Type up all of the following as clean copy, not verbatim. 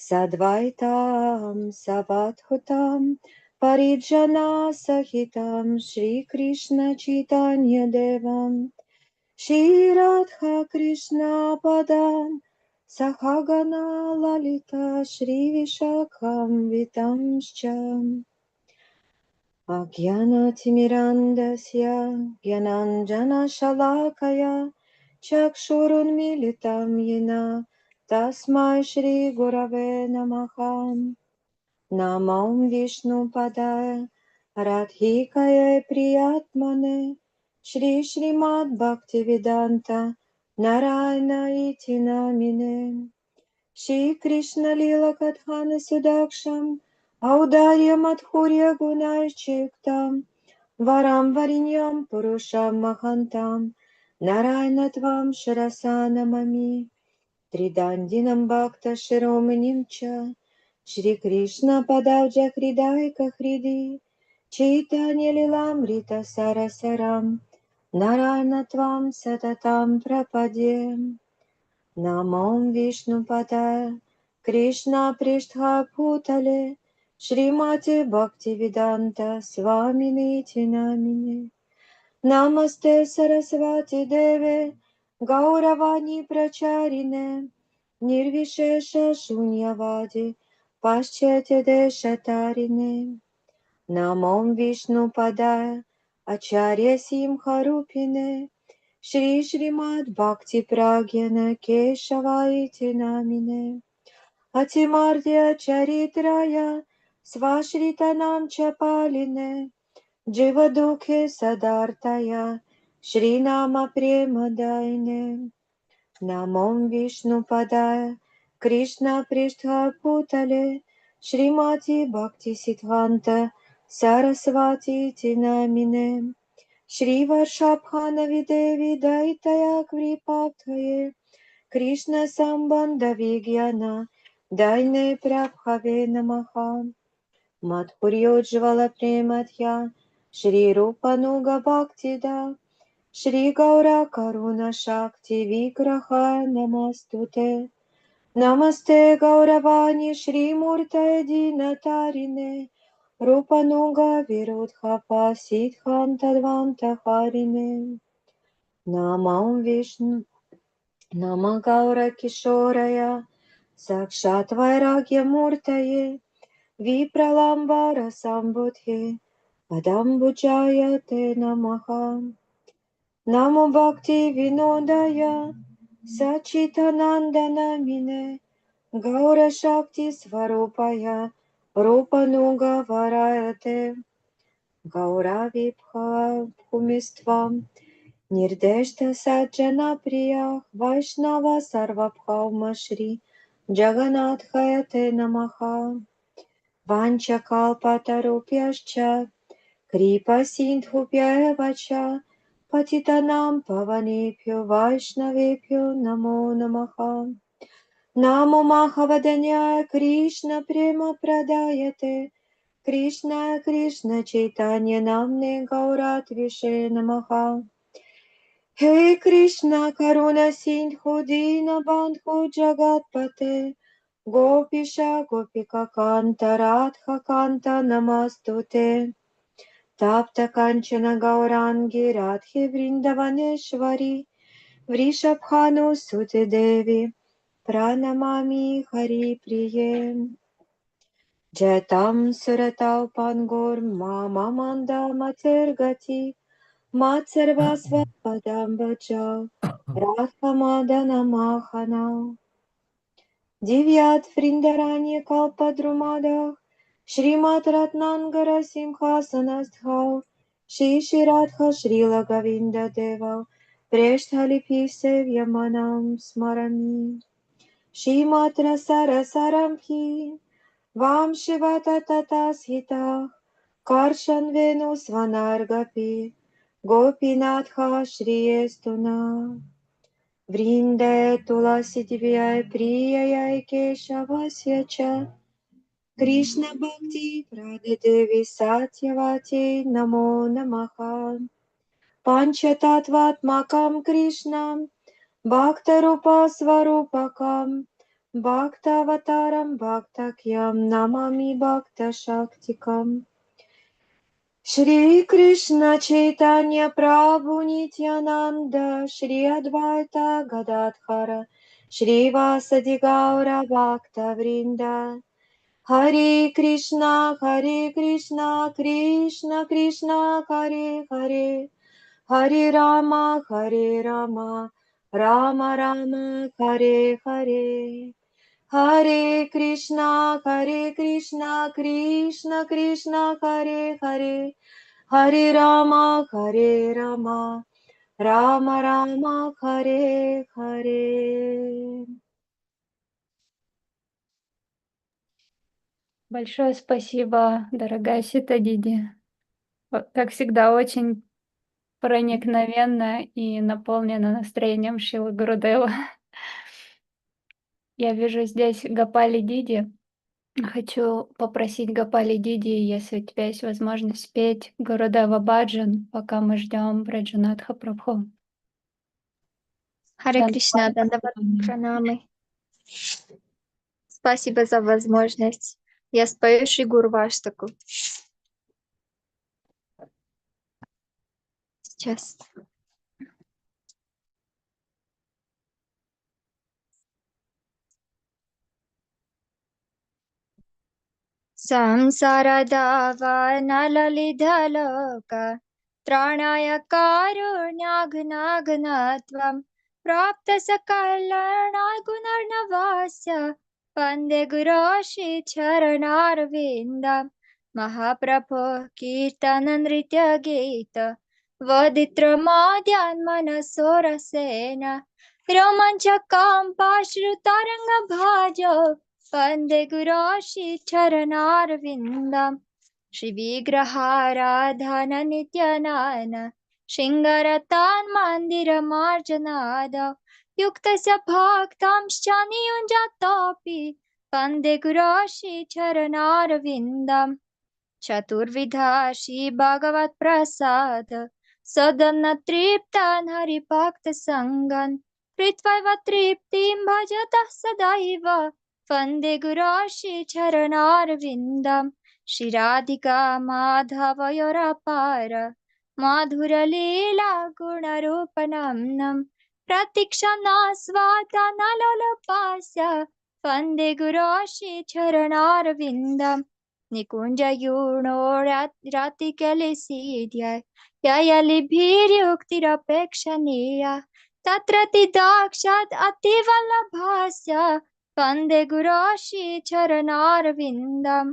Sadvaitam Savadhutam Parijana Sahitam Shri Krishna Chaitanya Devam Shri Radha Krishna Padam Sahagana Lalita Shri Vishakham Vitamshcham Agyanatimirandasya Gyananjana Shalakaya Chakshurunmilitam Yena Tasmai Shri Gurave Namaha Namam Vishnu Padaya Radhikaya Priyatmane Shri Shrimad Bhaktivedanta Narayana Iti Namine Shri Krishna Lila Kathana Sudaksham Audarya Madhurya Gunaichiktam Varam Varinyam Purusham Mahantam Narayana Tvam Sharasanamami Tridandinam Bhakta Shiromanim Cha Shri Krishna Padavja Hridaika Hridi Chaitanya Lilamrita Sarasaram Narayana Tvam Satatam Prapadye Namam Vishnu Padaya Krishna Prishtha Bhutale Shrimati Bhaktivedanta Swaminiti Namine Namaste Sarasvati Deve Gauravani Pracharine Nirvishesha Shunyavadi Paschete Deshatarine Namam Vishnu Padaya Acharya Simharupine Shri Shrimad Bhakti Pragyana Keshavayiti Namine Atimardya Charitraya Svashritanam Chapaline Jivadukhe Sadartaya Shri Nama Premadaine Namam Vishnu Padaya Krishna Prishtha Bhutale Shrimati Bhakti Siddhanta Sarasvati Tinamine Shri Varshabhanavi Devi Daitaya Kripabdhaye Krishna Sambandha Vigyana Daine Prabhave Namaha Madhuryojvala Premadhya Shri Rupanuga Bhaktida Shri Gaura Karuna Shakti Vigraha Namastute Namaste Gauravani Shri Murtaye Dinatarine Rupanuga Virudhapa Siddhanta Harine Namam Vishnu Nama Gaura Kishoraya Sakshat Vairagya Murtaye Vipralambara Sambudhe Padambujaya Te Namaha Namo Bhakti Vinodaya Sachitananda Namine Gaura Shakti Svarupaya Rupanuga Varayate Gaura Vibha Bhumistvam Nirdeshta Sajjana Priya Vaishnava Sarvabhauma Shri Jagannathaya Te Namaha Vancha Kalpatarupyascha Kripa Sindhubhyeva cha Patitanam Pavanebhyo Vaishnavebhyo Namo Namaha Namo Mahavadanya Krishna Prema Pradayate Krishna Krishna Chaitanya Namne Gaurat Vishe Namaha He Krishna Karuna Sindhu Dina Bandhu Jagatpate Gopisha Gopika Kanta Radha Kanta Namastute Tapta Kanchana Gaurangi Radhe Vrindavaneshwari Vrishabhanu Sute Devi Pranamami Hari Priye Jatam Suratau Pangur Mama Manda Matergati Matsarvasva Padam Bachau Radhamadana Mahanau Divyat Vrindaranya Kalpadrumadach Shrimat Ratnangara Simhasanasthau Shri Radha Srila Govinda Deva Preshtalipi Sevyamanam Smarami Shrimat Rasarasaramhi Vam Shivata Tatashitah Karshan Venu Svanargapi Gopinatha Shriyestuna Vrinde Tulasi Divyai Priyayai Keshavasya Cha Krishna Bhakti Pradevi Satyavati Namo Namaha Panchatatvatmakam Krishnam Bhaktarupa Svarupakam Bhaktavataram Bhaktakyam Namami Bhakta Shaktikam. Shri Krishna Chaitanya Prabhu Nityananda Shri Advaita Gadadhara Shri Vasadi Gaura Bhakta Vrinda. Hare Krishna Krishna Krishna Hare Hare, Hare Rama Rama Rama Hare Hare. Hare Krishna Krishna Krishna Hare Hare, Hare Rama Rama Rama Hare Hare. Большое спасибо, дорогая Сита Диди. Как всегда, очень проникновенно и наполнено настроением Шилы Гурудева. Я вижу здесь Гопали Диди. Хочу попросить Гопали Диди, если у тебя есть возможность спеть Гурудева Баджан, пока мы ждем Враджанатха Прабху. Харе Кришна, Дандават Пранамы. Спасибо за возможность. Я спою Шри Гурваштаку. Сейчас. संसारदावानललिधलोका त्राणाय कारुण्याघ्नाघ्नत्वं प्राप्तसकलर्णागुणर्णवास्य वन्दे गुरो श्रीचरणारविन्दं महाप्रभो कीर्तननृत्यगीत वदित्रमाद्यान्मनसोरसेन रोमाञ्चकाम्पाश्रुतरङ्गभाजो वन्दे गुरो श्रीचरणारविन्दं श्रीविग्रहाराधननित्यनयन शृङ्गारतान् मन्दिरमार्जनाद युक्तस्य भक्तांश्च नियुञ्जतोऽपि वन्दे गुरो श्रीचरणारविन्दं चतुर्विधा श्रीभगवत्प्रसाद सदन्न तृप्तान् हरिभक्तसङ्गान् कृत्वैव तृप्तिं भजतः सदैव वन्दे गुरो श्रीचरणारविन्दं श्रीराधिका माधवयोरपार माधुरलीला गुणरूपनम्नं प्रतीक्षणास्वादनलोलपास्य वन्दे गुरो श्रीचरणारविन्दं निकुञ्जयूर्णो रातिकलिसीद्य ययलिभिर्युक्तिरपेक्षणीया तत्र तिदाक्षात् अतिवल्लभास्य वन्दे गुरो श्रीचरणारविन्दं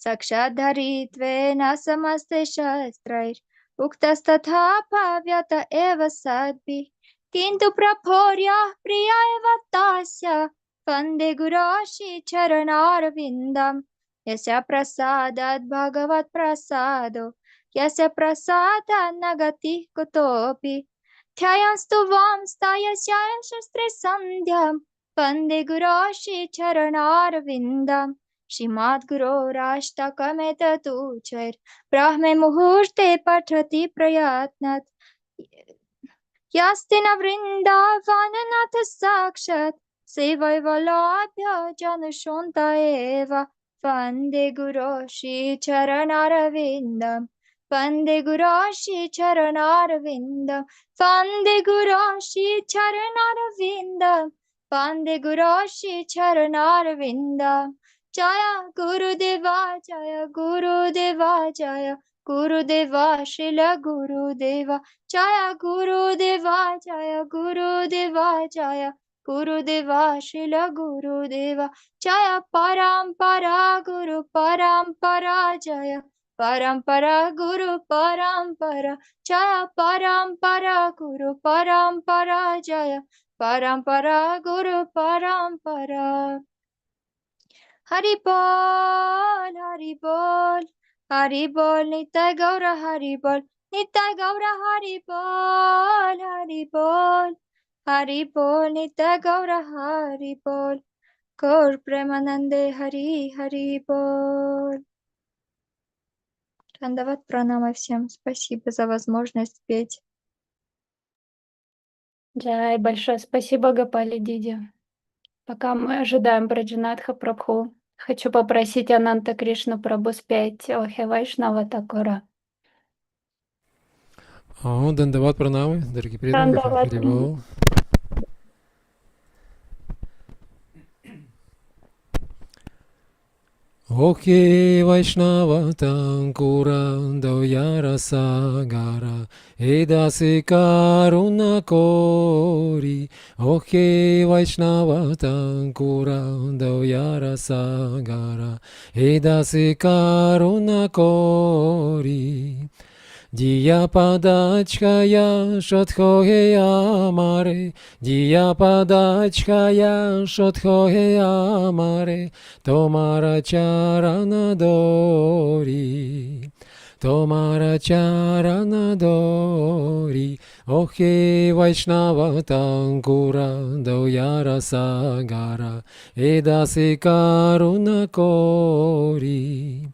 साक्षाद्धरित्वेन समस्तशास्त्रैः उक्तस्तथा भाव्यत एव सद्भिः किन्तु प्रभोर्यः प्रिय एव तस्य वन्दे गुरो श्रीचरणारविन्दं यस्य प्रसादात् भगवत्प्रसादो यस्य प्रसादात् न गतिः कुतोऽपि ध्यायस्तु वांस्तायस्याय शस्त्रे सन्ध्यां वन्दे गुरो श्रीचरणारविन्दं श्रीमद्गुरोराष्टकमेतदुच्चैः ब्राह्मे मुहूर्ते पठति प्रयत्नात् यास्ति न वृन्दावननाथ साक्षात् सेवैवलाभ्य जनुषोऽन्त एव वन्दे गुरो श्रीचरणारविन्दं वन्दे गुरो श्रीचरणारविन्दं वन्दे गुरो श्रीचरणारविन्दं वन्दे गुरो श्रीचरणारविन्दं जय गुरुदेवा जय गुरुदेवा जय गुरुदेवा श्रील गुरुदेवा जय गुरुदेवा जय गुरुदेवा जय गुरुदेवा श्रील गुरुदेवा जय परम्परा गुरु परम्परा जय परम्परा गुरु परम्परा जय परम्परा गुरु परम्परा जय परम्परा गुरु परम्परा हरि बोल हरि बोल हरि बोल नित्य गौर हरि बोल नित्य गौर हरि बोल हरि बोल हरि बोल नित्य गौर हरि बोल गौर प्रेमानंदे हरि हरि बोल. Дандават пранама всем. Спасибо за возможность петь. Джай, большое спасибо, Гопали Диди. Пока мы ожидаем Враджанатха Прабху, хочу попросить Ананта Кришну Прабху спеть Охе Вайшнава Такура. О, Дандават Пранамы, дорогие преданные, Дандават. Харивол. Охе Вайшнава Танкура Давьяра Сагара Эдаси Каруна Кори. Охе Вайшнава Танкура Давьяра Сагара Эдаси Каруна Кори. Дия падачкая шотхоя маре, дия падачкая шотхоя маре, томара чарана дори, томара чарана дори. Охе Вайшнава Танкура Давьяра Сагара Эдаси Каруна Кори.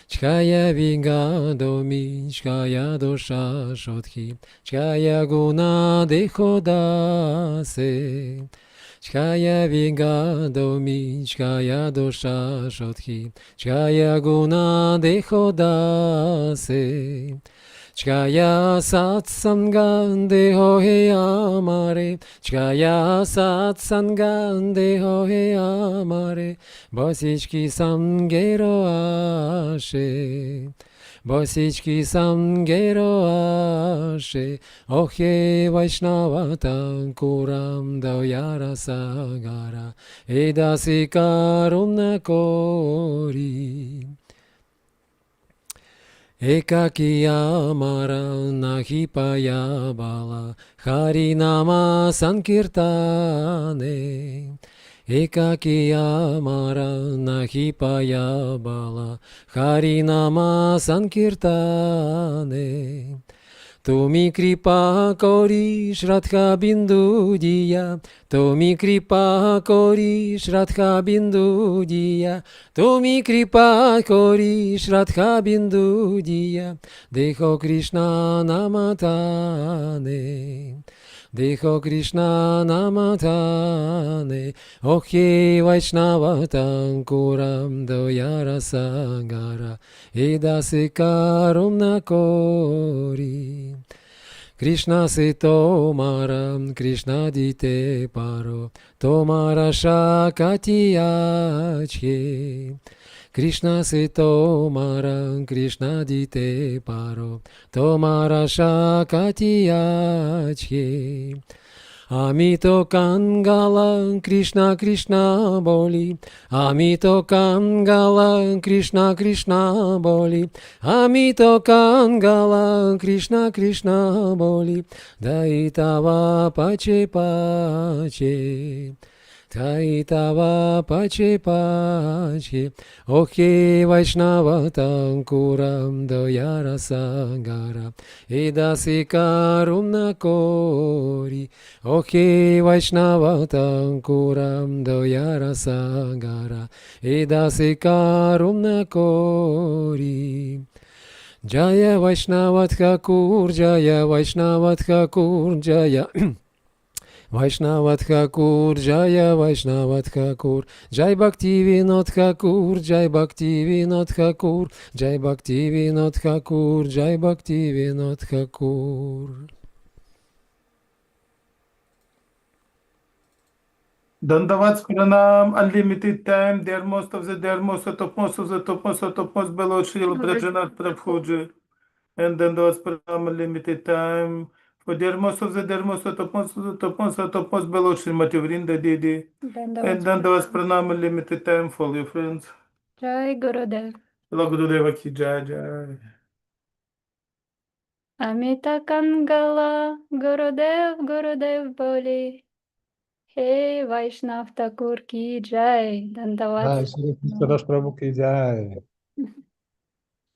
Чкая вингадоми, чкая душа шотхи, чкая гуна деходасе. Чкая вингадоми, чкая душа шотхи, чкая гуна деходасе. Чкая сатсанганде хохе амаре, чкая сатсанганде хохе амаре, босички самгеро аше, босички самгеро аше, охе Вайшнава Танкурам Давьяра Сагара, эдаси карумна кори. Экакия мара нахипая бала, харинама санкиртане. Экакия мара нахипая бала, харинама санкиртане. Туми крипа кориш радха биндудия, туми крипа кориш радха биндудия, туми крипа кориш радха биндудия, дехо Кришна наматане. Дехо Кришна наматане, охе Вайшнава Танкурам Давьяра Сагара, эдаси карумна кори. Кришна се томара, Кришна дите паро, томара шакатиячхе. Кришна се томара, Кришна дите паро, томара шакатиячхе. Амито Кангала, Кришна Кришна боли, Амито Кангала, Кришна Кришна боли, Амито Кангала, Кришна Кришна боли, Дайтава паче паче. Таитава паче паче, охе Вайшнава Танкурам Давьяра Сагара, эдаси карумна кори. Охе Вайшнава Танкурам Давьяра Сагара, эдаси карумна кори. Джая Вайшнава Тхакур, Джая Вайшнава Тхакур, Джая Вайшнава Тхакур, Джая Вайшнава Тхакур, Джай Бхактивинод Тхакур, Джай Бхактивинод Тхакур, Джай Бхактивинод Тхакур, Джай Бхактивинод Тхакур. Dandavats Pranam, unlimited time, dear most of the dear most of topmost of the topmost of topmost below Srila Vraджanatх Prabhuji, and Dandavats Pranam, unlimited time, for dear most of the dear most of topmost of the topmost of topmost below Srimati Vrinda Didi, and Dandavats Pranam, unlimited time for your friends. Jai Gurudev. Lord Gurudeva ki jai jai. Amita Kangala, Gurudev, Gurudev Boli. Hey Vaishnav Thakur ki jai. Dandavat. Shri Krishna Prabhu ki jai.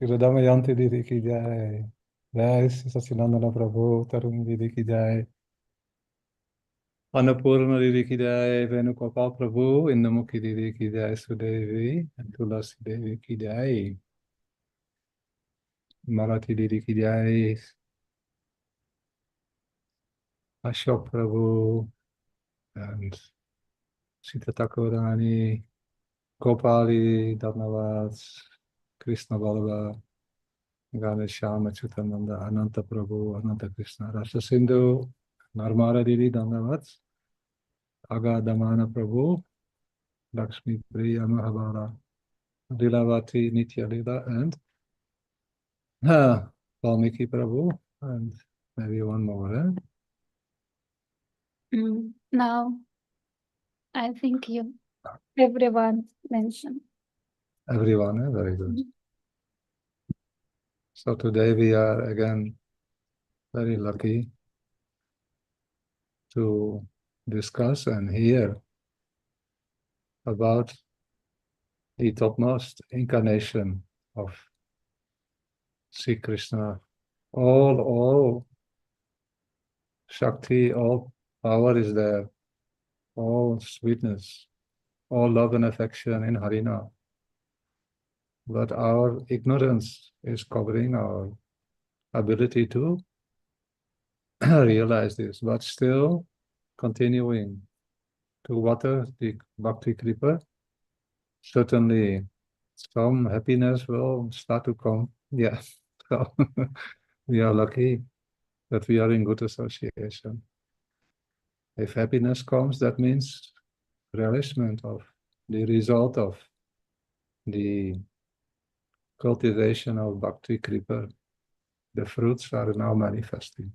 Shri Damayanti Didi ki jai. Jai Shri Sacinandana Prabhu, Tarun Didi ki jai. Annapurna Didi ki jai. Venugopal Prabhu, Indamukhi Didi ki jai. Sudevi, and Tulasi Devi ki jai. Marathi Didi ki jai. Ashok Prabhu, and Sita Thakurani, Gopali, Dhamavad, Krishna Balaba, Ganeshama Chutananda, Ananta Prabhu, Ananta Krishna, Rasa Sindhu, Narmara Didi, Dhamavad, Aga Damana Prabhu, Lakshmi Priya Mahabara, Lilavati Nitya Lila, and Valmiki Prabhu, and maybe one more. No, I think everyone mentioned. Everyone, very good. So today we are again very lucky to discuss and hear about the topmost incarnation of Sri Krishna. All Shakti, all power is there, all sweetness, all love and affection in Harina. But our ignorance is covering our ability to realize this, but still continuing to water the Bhakti Kripa. Certainly some happiness will start to come. Yeah, so we are lucky that we are in good association. If happiness comes, that means relishment of the result of the cultivation of Bhakti Kripa. The fruits are now manifesting.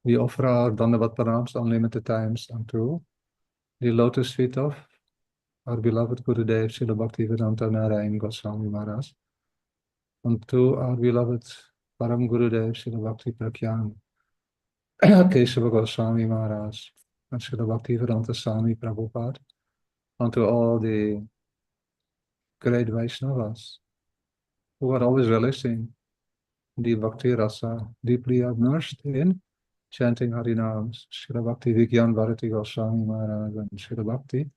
We offer our Dandavat Pranams unlimited times unto the lotus feet of our beloved Gurudev Srila Bhaktivedanta Narayan Goswami Maharaj, unto our beloved Param Gurudev Srila Bhakti Pragyan Kesava Goswami Maharaj, and Srila Bhaktivedanta Swami Prabhupada, unto all the great Vaishnavas who are always relishing the Bhakti Rasa, deeply immersed in chanting Harinams, Srila Bhakti Vigyan Bharati Goswami Maharaj, and Srila Bhakti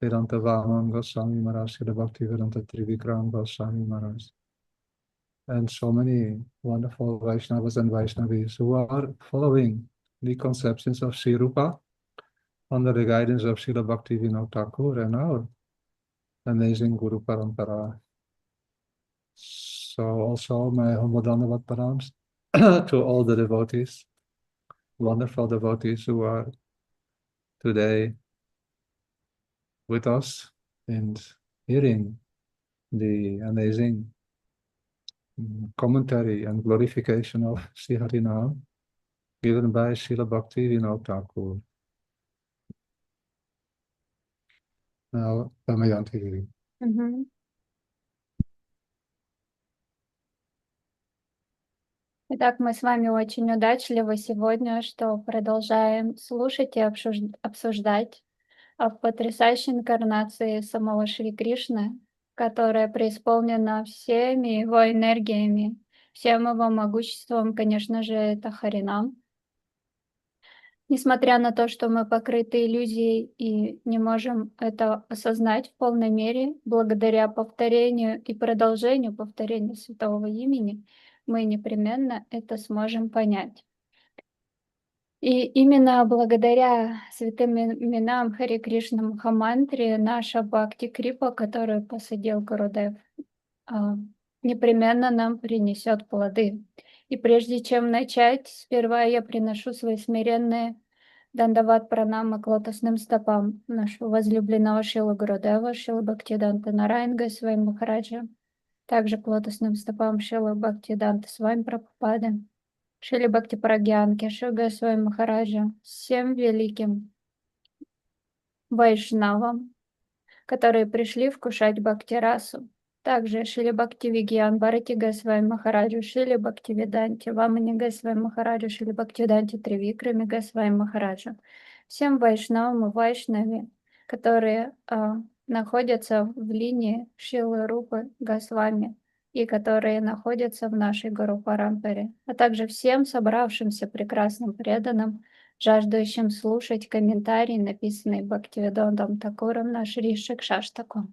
Vedanta Vaman Goswami Maharaj, Srila Bhakti Vedanta Trivikram Goswami Maharaj, and so many wonderful Vaishnavas and Vaishnavis who are following the conceptions of Sri Rupa under the guidance of Srila Bhakti Vinod Thakur and our amazing Guru Parampara. So also my humble Dandavat Pranams to all the devotees, wonderful devotees who are today with us and hearing the amazing commentary and glorification of Sri Harinam given by Srila Bhakti Vinod Thakur. Now, Damayanti. Итак, мы с вами очень удачливы сегодня, что продолжаем слушать и обсуждать о потрясающей инкарнации самого Шри Кришны, которая преисполнена всеми его энергиями, всем его могуществом, конечно же, это Харинам. Несмотря на то, что мы покрыты иллюзией и не можем это осознать в полной мере, благодаря повторению и продолжению повторения святого имени, мы непременно это сможем понять. И именно благодаря святым именам Хари Кришна Махамантре наша Бхакти Крипа, которую посадил Гурудев, непременно нам принесет плоды. И прежде чем начать, сперва я приношу свои смиренные Дандават Пранамы к лотосным стопам нашего возлюбленного Шрила Гурудева, Шрила Бхактиданта Нараяна Госвами Махараджа, также к лотосным стопам Шрила Бхактиданта Свами Прабхупады, Шрила Бхакти Прагьян Кешава Госвами Махараджа, всем великим вайшнавам, которые пришли вкушать Бхакти-расу. Также Шрила Бхакти Вигьян Бхарати Госвами Махараджу, Шрила Бхакти Веданти Вамани Госвами Махараджу, Шрила Бхакти Веданти Тривикрами Госвами Махараджу. Всем вайшнавам и вайшнави, которые находятся в линии Шрилы Рупы Госвами и которые находятся в нашей Гуру Парампаре, а также всем собравшимся прекрасным преданным, жаждущим слушать комментарии, написанные Бхактивидодом Такуром на Шри Шикшаштаку.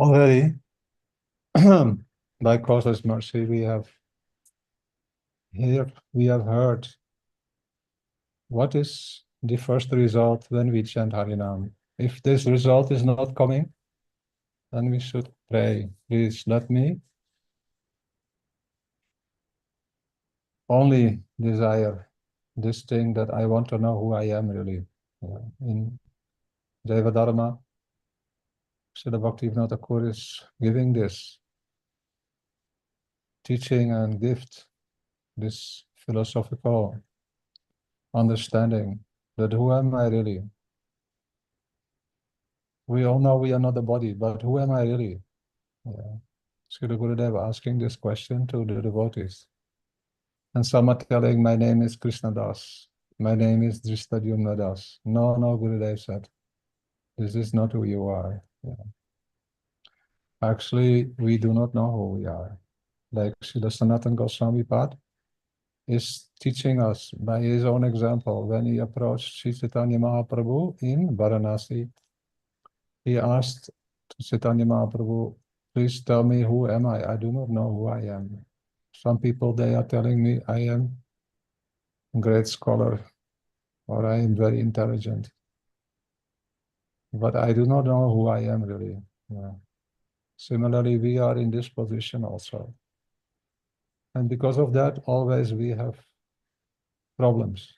Already, by Krishna's mercy, we have here we have heard what is the first result when we chant Harinam. If this result is not coming, then we should pray. Please let me only desire this thing that I want to know who I am really. In Jaiva Dharma, Srila Bhaktivinoda Thakur is giving this teaching and gift, this philosophical understanding that who am I really? We all know we are not a body, but who am I really? Srila Gurudev asking this question to the devotees. And some are telling, my name is krsna-dasa. My name is Das. No, Gurudev said, this is not who you are. Actually, we do not know who we are. Like Srila Sanatana Goswami Pad is teaching us by his own example. When he approached Sri Chaitanya Mahaprabhu in Varanasi, he asked Chaitanya Mahaprabhu, please tell me who am I? I do not know who I am. Some people, they are telling me I am a great scholar or I am very intelligent. But I do not know who I am really. Similarly, we are in this position also. And because of that, always we have problems,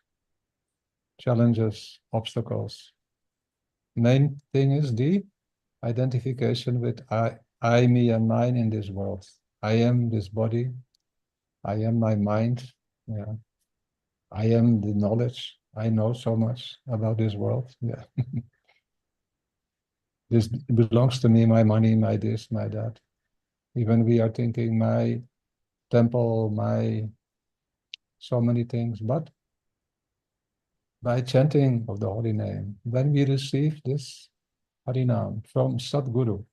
challenges, obstacles. Main thing is the identification with I, me, and mine in this world. I am this body. I am my mind. I am the knowledge. I know so much about this world. This belongs to me, my money, my this, my that. Even we are thinking my temple, my so many things, but by chanting of the holy name, when we receive this Harinam from Sadguru,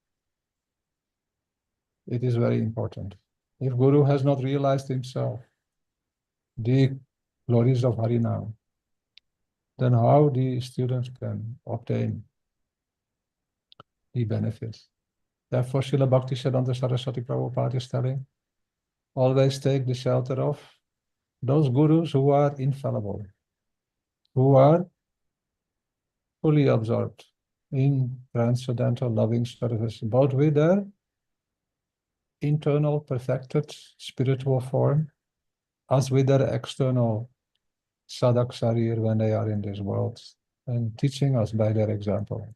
it is very important. If Guru has not realized himself the glories of Harinam, then how the students can obtain the benefits? Therefore, Srila Bhaktisiddhanta Saraswati Prabhupada is telling, always take the shelter of those gurus who are infallible, who are fully absorbed in transcendental loving service, both with their internal perfected spiritual form, as with their external sadhak sarir when they are in this world, and teaching us by their example.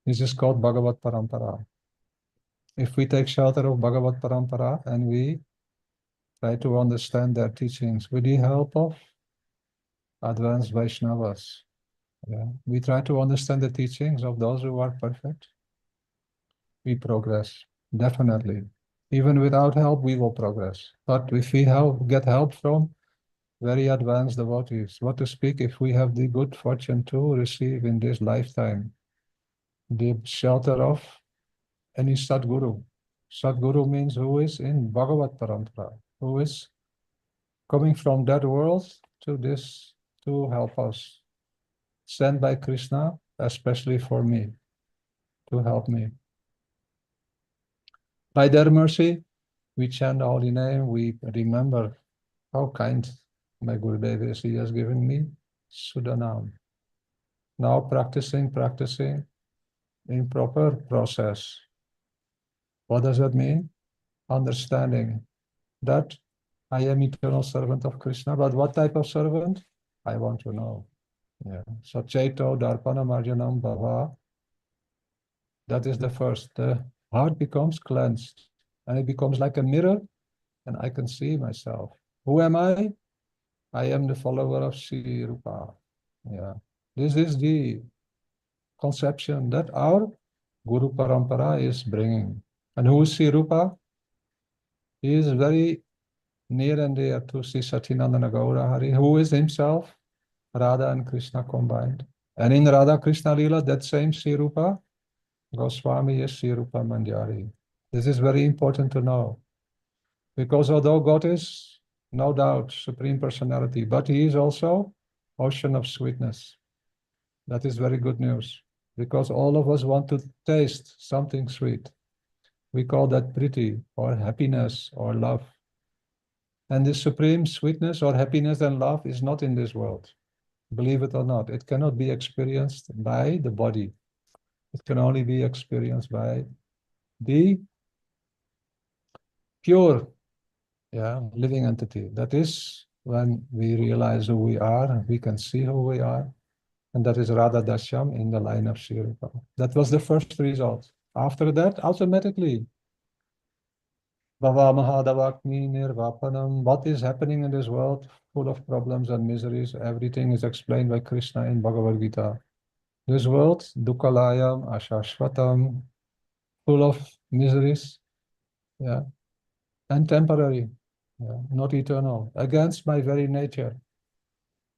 This is called Bhagavat Parampara. If we take shelter of Bhagavat Parampara and we try to understand their teachings with the help of advanced Vaishnavas, we try to understand the teachings of those who are perfect, we progress, definitely. Even without help, we will progress. But if we get help from very advanced devotees, what to speak if we have the good fortune to receive in this lifetime the shelter of any Sadguru. Sadguru means who is in Bhagavat Parampara, who is coming from that world to this to help us, sent by Krishna, especially for me, to help me. By their mercy, we chant the holy name, we remember how kind my Gurudev is. He has given me Sudanam. Now practicing in proper process. What does that mean? Understanding that I am eternal servant of Krishna, but what type of servant? I want to know. So Chaito Darpana Marjanam Bhava, that is the first. The heart becomes cleansed and it becomes like a mirror and I can see myself. Who am I? I am the follower of Sri Rupa. This is the conception that our Guru Parampara is bringing. And who is Sri Rupa? He is very near and dear to Sri Satinandana Gaura Hari, who is himself Radha and Krishna combined. And in Radha Krishna Lila, that same Sri Rupa Goswami is Sri Rupa Manjari. This is very important to know. Because although God is, no doubt, Supreme Personality, but He is also Ocean of Sweetness. That is very good news. Because all of us want to taste something sweet. We call that priti, or happiness, or love. And the supreme sweetness or happiness and love is not in this world. Believe it or not, it cannot be experienced by the body. It can only be experienced by the pure, living entity. That is when we realize who we are, we can see who we are. And that is Radha Dashyam in the line of Shirpa. That was the first result. After that, automatically, Bhava Mahadavakni Nirvapanam. What is happening in this world, full of problems and miseries, everything is explained by Krishna in Bhagavad Gita. This world, Dukkalayam, Ashashvatam, full of miseries, and temporary, not eternal, against my very nature.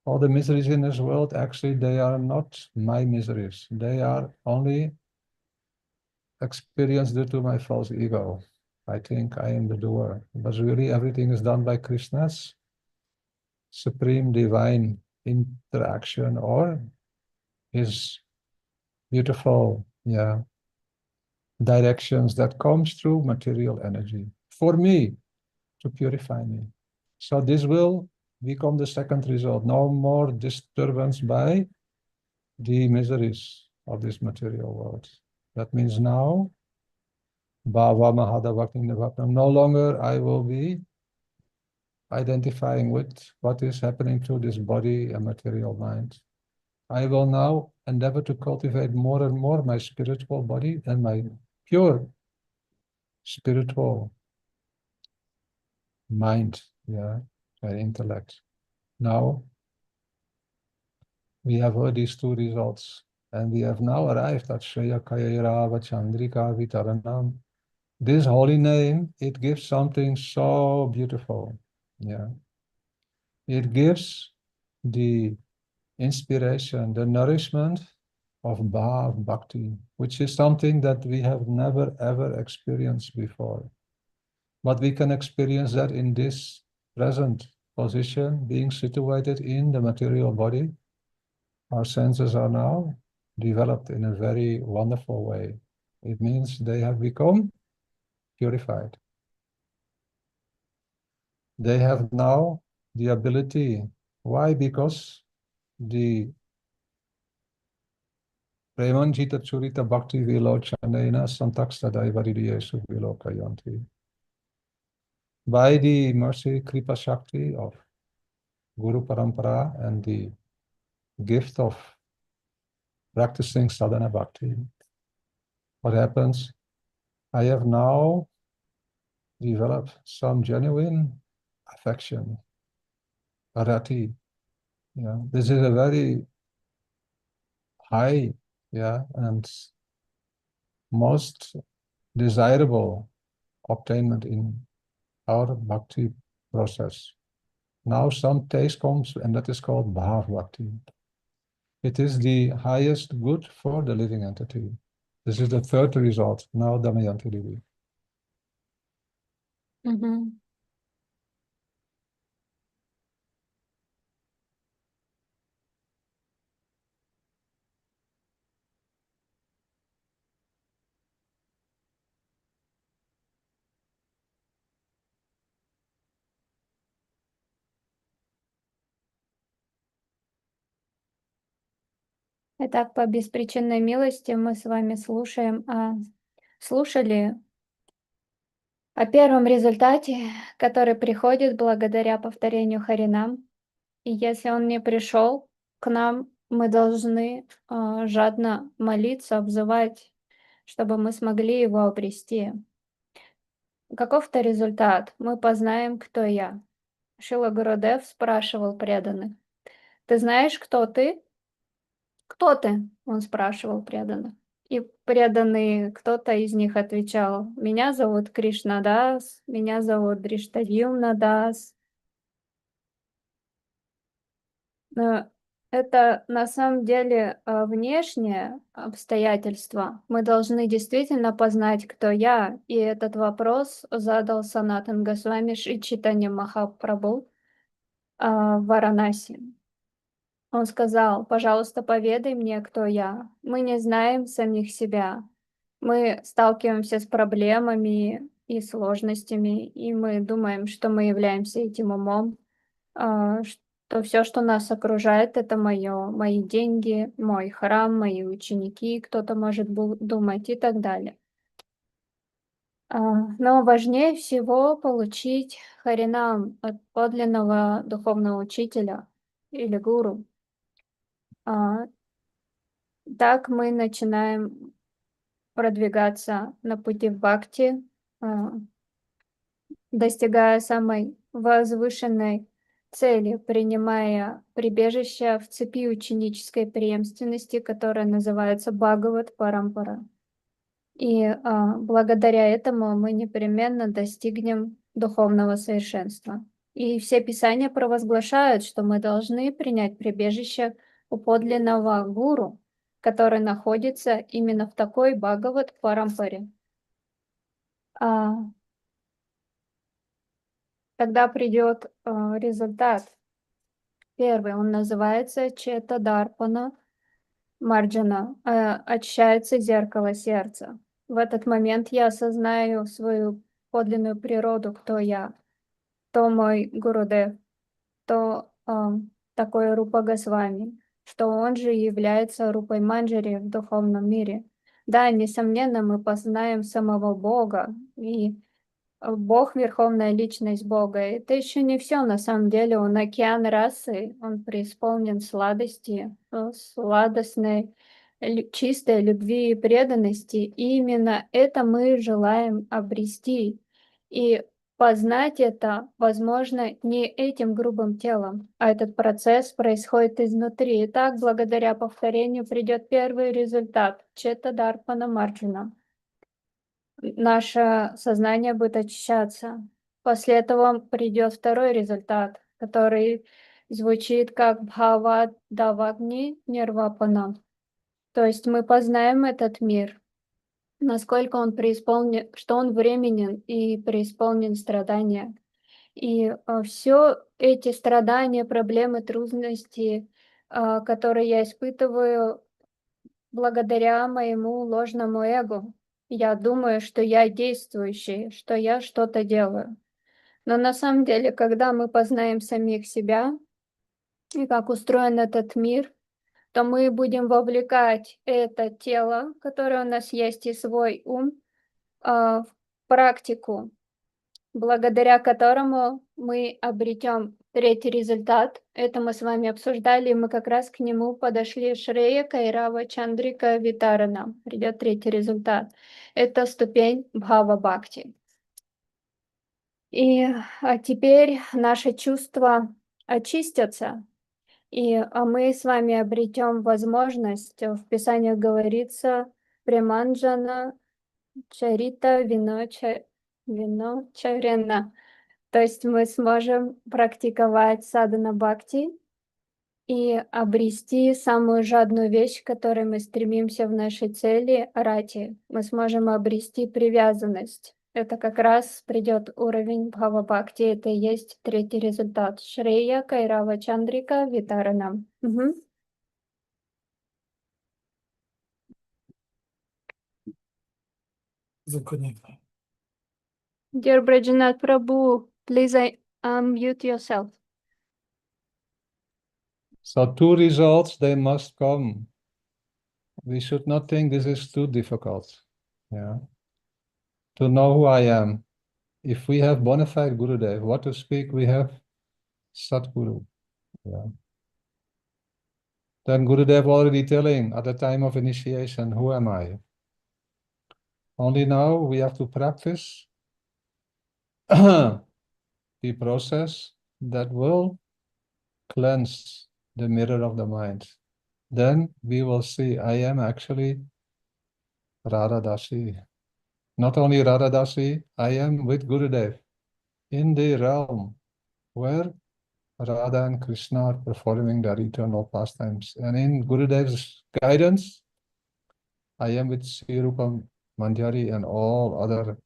All the miseries in this world, actually, they are not my miseries. They are only experienced due to my false ego. I think I am the doer. But really, everything is done by Krishna's supreme divine interaction or his beautiful, directions that comes through material energy for me to purify me. So this will become the second result. No more disturbance by the miseries of this material world. That means now, Bhava Mahadavakti, no longer I will be identifying with what is happening to this body and material mind. I will now endeavor to cultivate more and more my spiritual body and my pure spiritual mind, my intellect. Now, we have heard these two results, and we have now arrived at Shreya Kayarava Chandrika Vitaranam. This holy name, it gives something so beautiful. It gives the inspiration, the nourishment of Bhav Bhakti, which is something that we have never ever experienced before. But we can experience that in this present position, being situated in the material body. Our senses are now developed in a very wonderful way. It means they have become purified. They have now the ability. Why? Because the Premanjita Churita Bhakti Vilochanena Santakstadaivaridyesu Vilokayanti. By the mercy Kripa Shakti of Guru Parampara and the gift of practicing sadhana bhakti, what happens? I have now developed some genuine affection, rati. This is a very high, and most desirable obtainment in our bhakti process. Now some taste comes, and that is called bhav bhakti. It is the highest good for the living entity. This is the third result. Now Damayanti Devi. Итак, по беспричинной милости мы с вами слушали о первом результате, который приходит благодаря повторению Харинам. И если он не пришел к нам, мы должны жадно молиться, взывать, чтобы мы смогли его обрести. Каков-то результат? Мы познаем, кто я. Шила Гурудев спрашивал преданных: «Ты знаешь, кто ты?» «Кто ты?» — он спрашивал преданных. И преданные, кто-то из них отвечал: «Меня зовут Кришна-дас, меня зовут Дриштадьюмна-дас». Но это на самом деле внешнее обстоятельство. Мы должны действительно познать, кто я. И этот вопрос задал Санатан Госвами Шри Чайтанья Махапрабху в Варанаси. Он сказал: «Пожалуйста, поведай мне, кто я. Мы не знаем самих себя. Мы сталкиваемся с проблемами, и сложностями, и мы думаем, что мы являемся этим умом, что все, что нас окружает, это мои деньги, мой храм, мои ученики, кто-то может думать и так далее. Но важнее всего получить харинам от подлинного духовного учителя или гуру. Так мы начинаем продвигаться на пути в бхакти, достигая самой возвышенной цели, принимая прибежище в цепи ученической преемственности, которая называется Бхагават Парампара. И благодаря этому мы непременно достигнем духовного совершенства. И все писания провозглашают, что мы должны принять прибежище у подлинного гуру, который находится именно в такой Бхагават Парампаре. Тогда придет результат. Первый, он называется Чета Дарпана Марджана, очищается зеркало сердца. В этот момент я осознаю свою подлинную природу, кто я, кто мой Гурудев, кто такой Рупа Госвами, что он же является Рупой Манджари в духовном мире. Да, несомненно, мы познаем самого Бога, и Бог, верховная личность Бога. Это еще не все, на самом деле. Он океан расы, он преисполнен сладости, сладостной, чистой любви и преданности. И именно это мы желаем обрести. И познать это возможно не этим грубым телом, а этот процесс происходит изнутри. И так, благодаря повторению, придет первый результат – Чета Дарпана Марджана. Наше сознание будет очищаться. После этого придет второй результат, который звучит как Бхава Давагни Нирвапана. То есть мы познаем этот мир, насколько он преисполнен, что он временен и преисполнен страдания. И все эти страдания, проблемы, трудности, которые я испытываю благодаря моему ложному эго. Я думаю, что я действующий, что я что-то делаю. Но на самом деле, когда мы познаем самих себя и как устроен этот мир, то мы будем вовлекать это тело, которое у нас есть, и свой ум в практику, благодаря которому мы обретем третий результат. Это мы с вами обсуждали, и мы как раз к нему подошли. Шрея Кайрава Чандрика Витарана. Придет третий результат. Это ступень Бхава Бхакти. И теперь наши чувства очистятся, и мы с вами обретем возможность, в Писаниях говорится, Преманджана Чарита Вино Чарена. То есть мы сможем практиковать садхана бхакти и обрести самую жадную вещь, к которой мы стремимся в нашей цели, рати. Мы сможем обрести привязанность. Это как раз придет уровень бхава бхакти. Это и есть третий результат. Шрея Кайрава Чандрика Витаранам. Закончено. Dear Vраджанатх Prabhu, please unmute yourself. So two results, they must come. We should not think this is too difficult. Yeah. To know who I am. If we have bona fide Gurudev, what to speak, we have Satguru. Yeah. Then Gurudev already telling at the time of initiation, who am I? Only now we have to practice the process that will cleanse the mirror of the mind. Then we will see I am actually Radha-dasi. Not only Radha-dasi, I am with Gurudev in the realm where Radha and Krishna are performing their eternal pastimes. And in Gurudev's guidance, I am with Sri Rupa Manjari and all other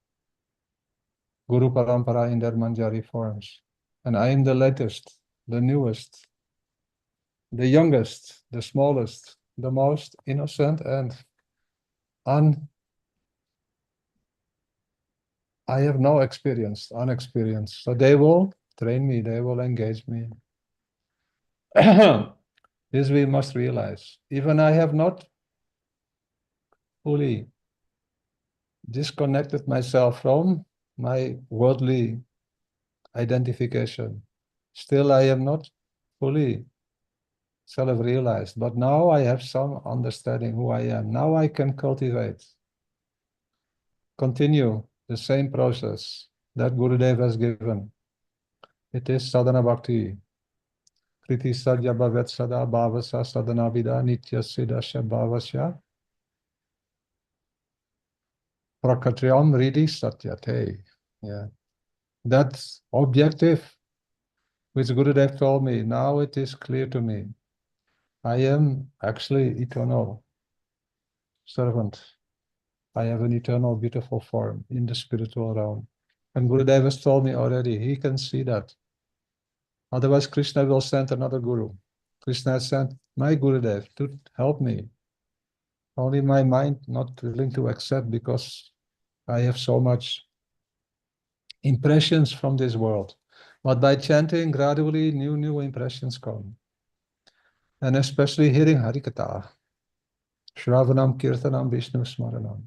Guru Parampara in their Manjari forms. And I am the latest, the newest, the youngest, the smallest, the most innocent and I have no experience, unexperienced. So they will train me, they will engage me. This we must realize. Even I have not fully disconnected myself from my worldly identification. Still, I am not fully self-realized, but now I have some understanding who I am. Now I can cultivate, continue the same process that Gurudev has given. It is sadhana bhakti. Kriti sadhya bhavet sada bhavasa sadhana vida nitya siddhasya bhavasya prakatyam ridi satyate. Yeah. That objective which Gurudev told me, now it is clear to me. I am actually eternal servant. I have an eternal beautiful form in the spiritual realm. And Gurudev has told me already, he can see that. Otherwise, Krishna will send another Guru. Krishna has sent my Gurudev to help me. Only my mind not willing to accept because I have so much impressions from this world. But by chanting, gradually new impressions come. And especially hearing Harikatha, Shravanam, Kirtanam, Vishnu Smaranam.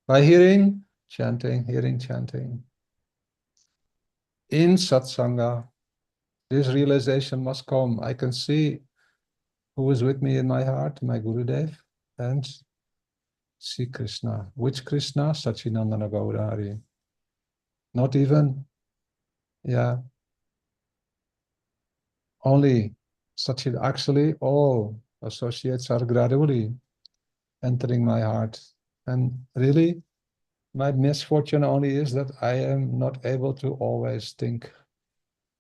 By hearing chanting, in satsanga, this realization must come. I can see who is with me in my heart, my Gurudev, and see Krishna. Which Krishna? Sachinandana Gaurari. Not even, only Sachin. Actually, all associates are gradually entering my heart. And really, my misfortune only is that I am not able to always think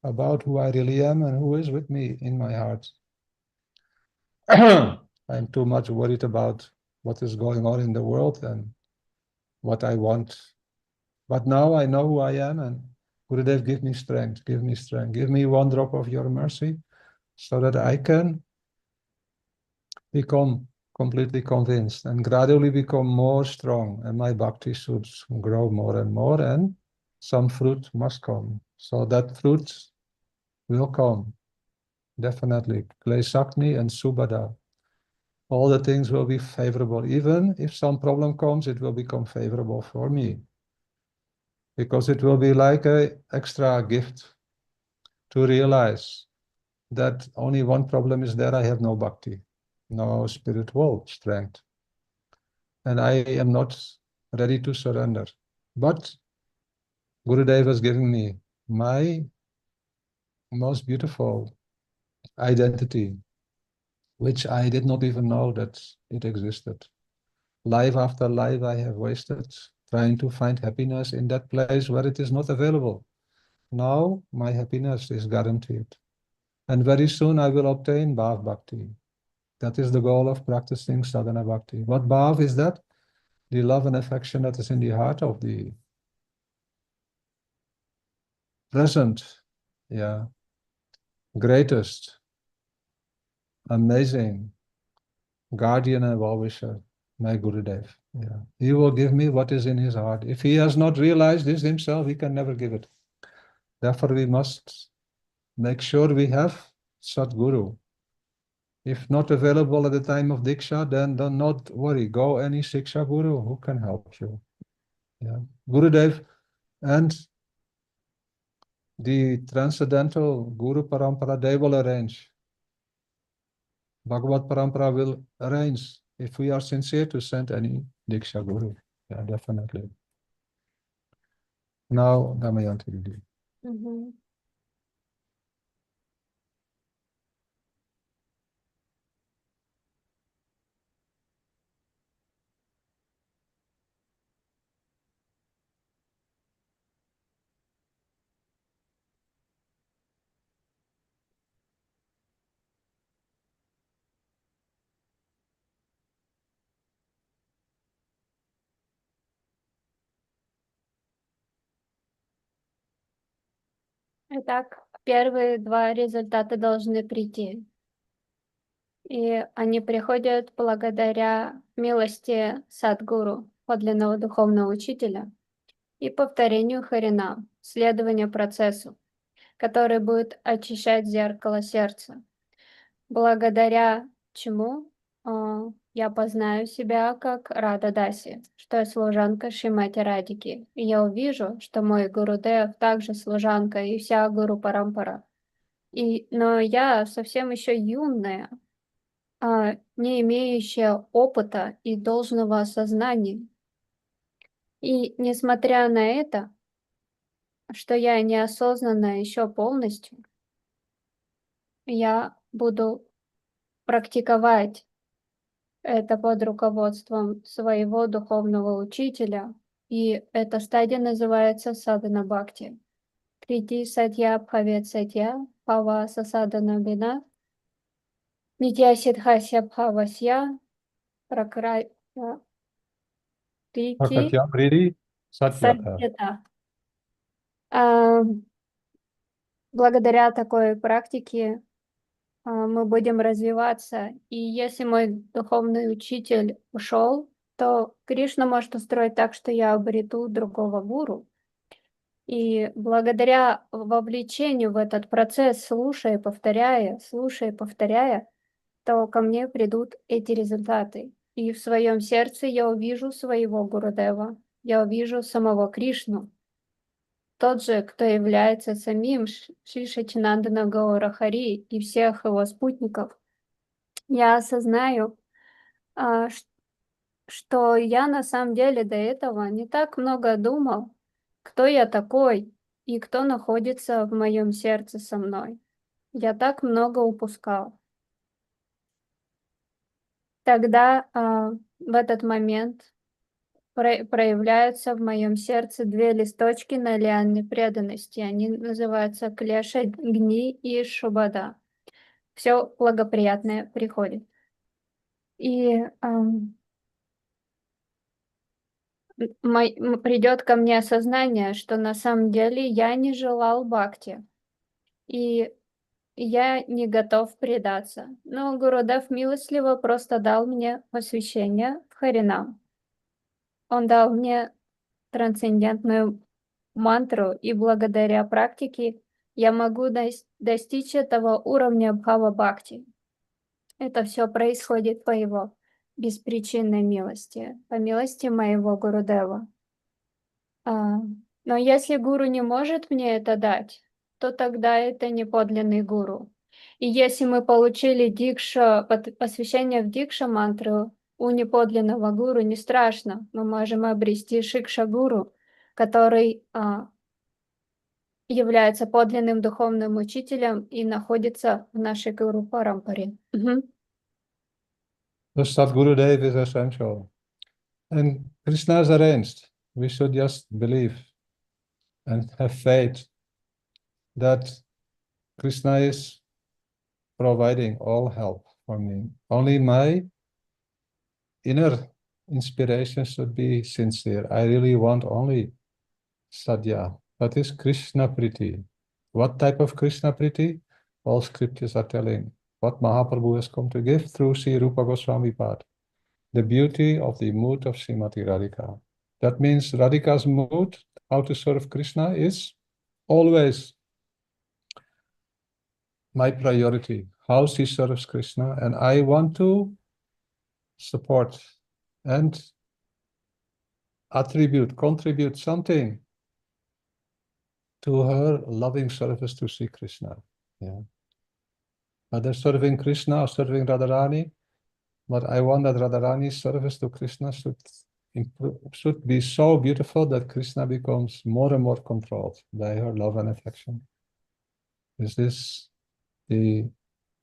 about who I really am and who is with me in my heart. I'm too much worried about what is going on in the world and what I want. But now I know who I am, and Gurudev, give me strength, give me one drop of your mercy so that I can become completely convinced and gradually become more strong, and my bhakti should grow more and more, and some fruit must come. So that fruit will come, definitely. Klesakni and Subhada. All the things will be favorable. Even if some problem comes, it will become favorable for me. Because it will be like an extra gift to realize that only one problem is there. I have no bhakti, no spiritual strength. And I am not ready to surrender. But Gurudev has given me my most beautiful identity, which I did not even know that it existed. Life after life I have wasted trying to find happiness in that place where it is not available. Now my happiness is guaranteed. And very soon I will obtain Bhav Bhakti. That is the goal of practicing sadhana bhakti. What Bhav is that? The love and affection that is in the heart of the present, greatest, amazing guardian and well-wisher, my Gurudev. He will give me what is in his heart. If he has not realized this himself, he can never give it. Therefore, we must make sure we have Sadguru. If not available at the time of Diksha, then do not worry. Go any Shiksha Guru who can help you. Gurudev and the transcendental Guru Parampara, they will arrange. Bhagavad Parampara will arrange if we are sincere to send any Diksha Guru. Definitely. Now, Damayanti Didi. Итак, первые два результата должны прийти. И они приходят благодаря милости Садгуру, подлинного духовного учителя. и повторению Харинам, следование процессу, который будет очищать зеркало сердца, благодаря чему я познаю себя как Рада-даси, что я служанка Шримати Радики, и я увижу, что мой Гурудев также служанка и вся Гуру Парампара. Но я совсем еще юная, не имеющая опыта и должного осознания. И несмотря на это, что я неосознанно еще полностью, я буду практиковать это под руководством своего духовного учителя, и эта стадия называется садхана бхакти. Крити сатья бхавет сатья, пава сасадана бина, нитья сидхася бхавасья, пракрати Prakatya Priti Satyata. садьята. Благодаря такой практике мы будем развиваться. И если мой духовный учитель ушел, то Кришна может устроить так, что я обрету другого гуру. И благодаря вовлечению в этот процесс, слушая, повторяя, то ко мне придут эти результаты. И в своем сердце я увижу своего Гурудева, я увижу самого Кришну, тот же, кто является самим Шри Саччинандана Гаура Хари и всех его спутников. Я осознаю, что я на самом деле до этого не так много думал, кто я такой и кто находится в моем сердце со мной. Я так много упускал. Тогда в этот момент проявляются в моем сердце две листочки на лиане преданности. Они называются Клеша, Гни и Шубада. Все благоприятное приходит. И придет ко мне осознание, что на самом деле я не желал бхакти. И я не готов предаться. Но Гурудев милостливо просто дал мне посвящение в Харинам. Он дал мне трансцендентную мантру, и благодаря практике я могу достичь этого уровня Бхава-бхакти. Это все происходит по его беспричинной милости, по милости моего Гурудева. Но если гуру не может мне это дать, то тогда это не подлинный гуру. И если мы получили посвящение в дикша-мантру у неподлинного гуру, не страшно, мы можем обрести шикша-гуру, который является подлинным духовным учителем и находится в нашей гуру Парампаре. Dus that Gurudev is essential. And Krishna is arranged. We should just believe and have faith that Krishna is providing all help for me. Only my inner inspiration should be sincere. I really want only sadhya. That is Krishna Priti. What type of Krishna Priti? All scriptures are telling what Mahaprabhu has come to give through Sri Rupa Goswami Pad. The beauty of the mood of Srimati Radhika. That means Radhika's mood, how to serve Krishna, is always my priority, how she serves Krishna, and I want to support and contribute something to her loving service to Sri Krishna. Yeah. Whether serving Krishna or serving Radharani, but I want that Radharani's service to Krishna should be so beautiful that Krishna becomes more and more controlled by her love and affection. Is this the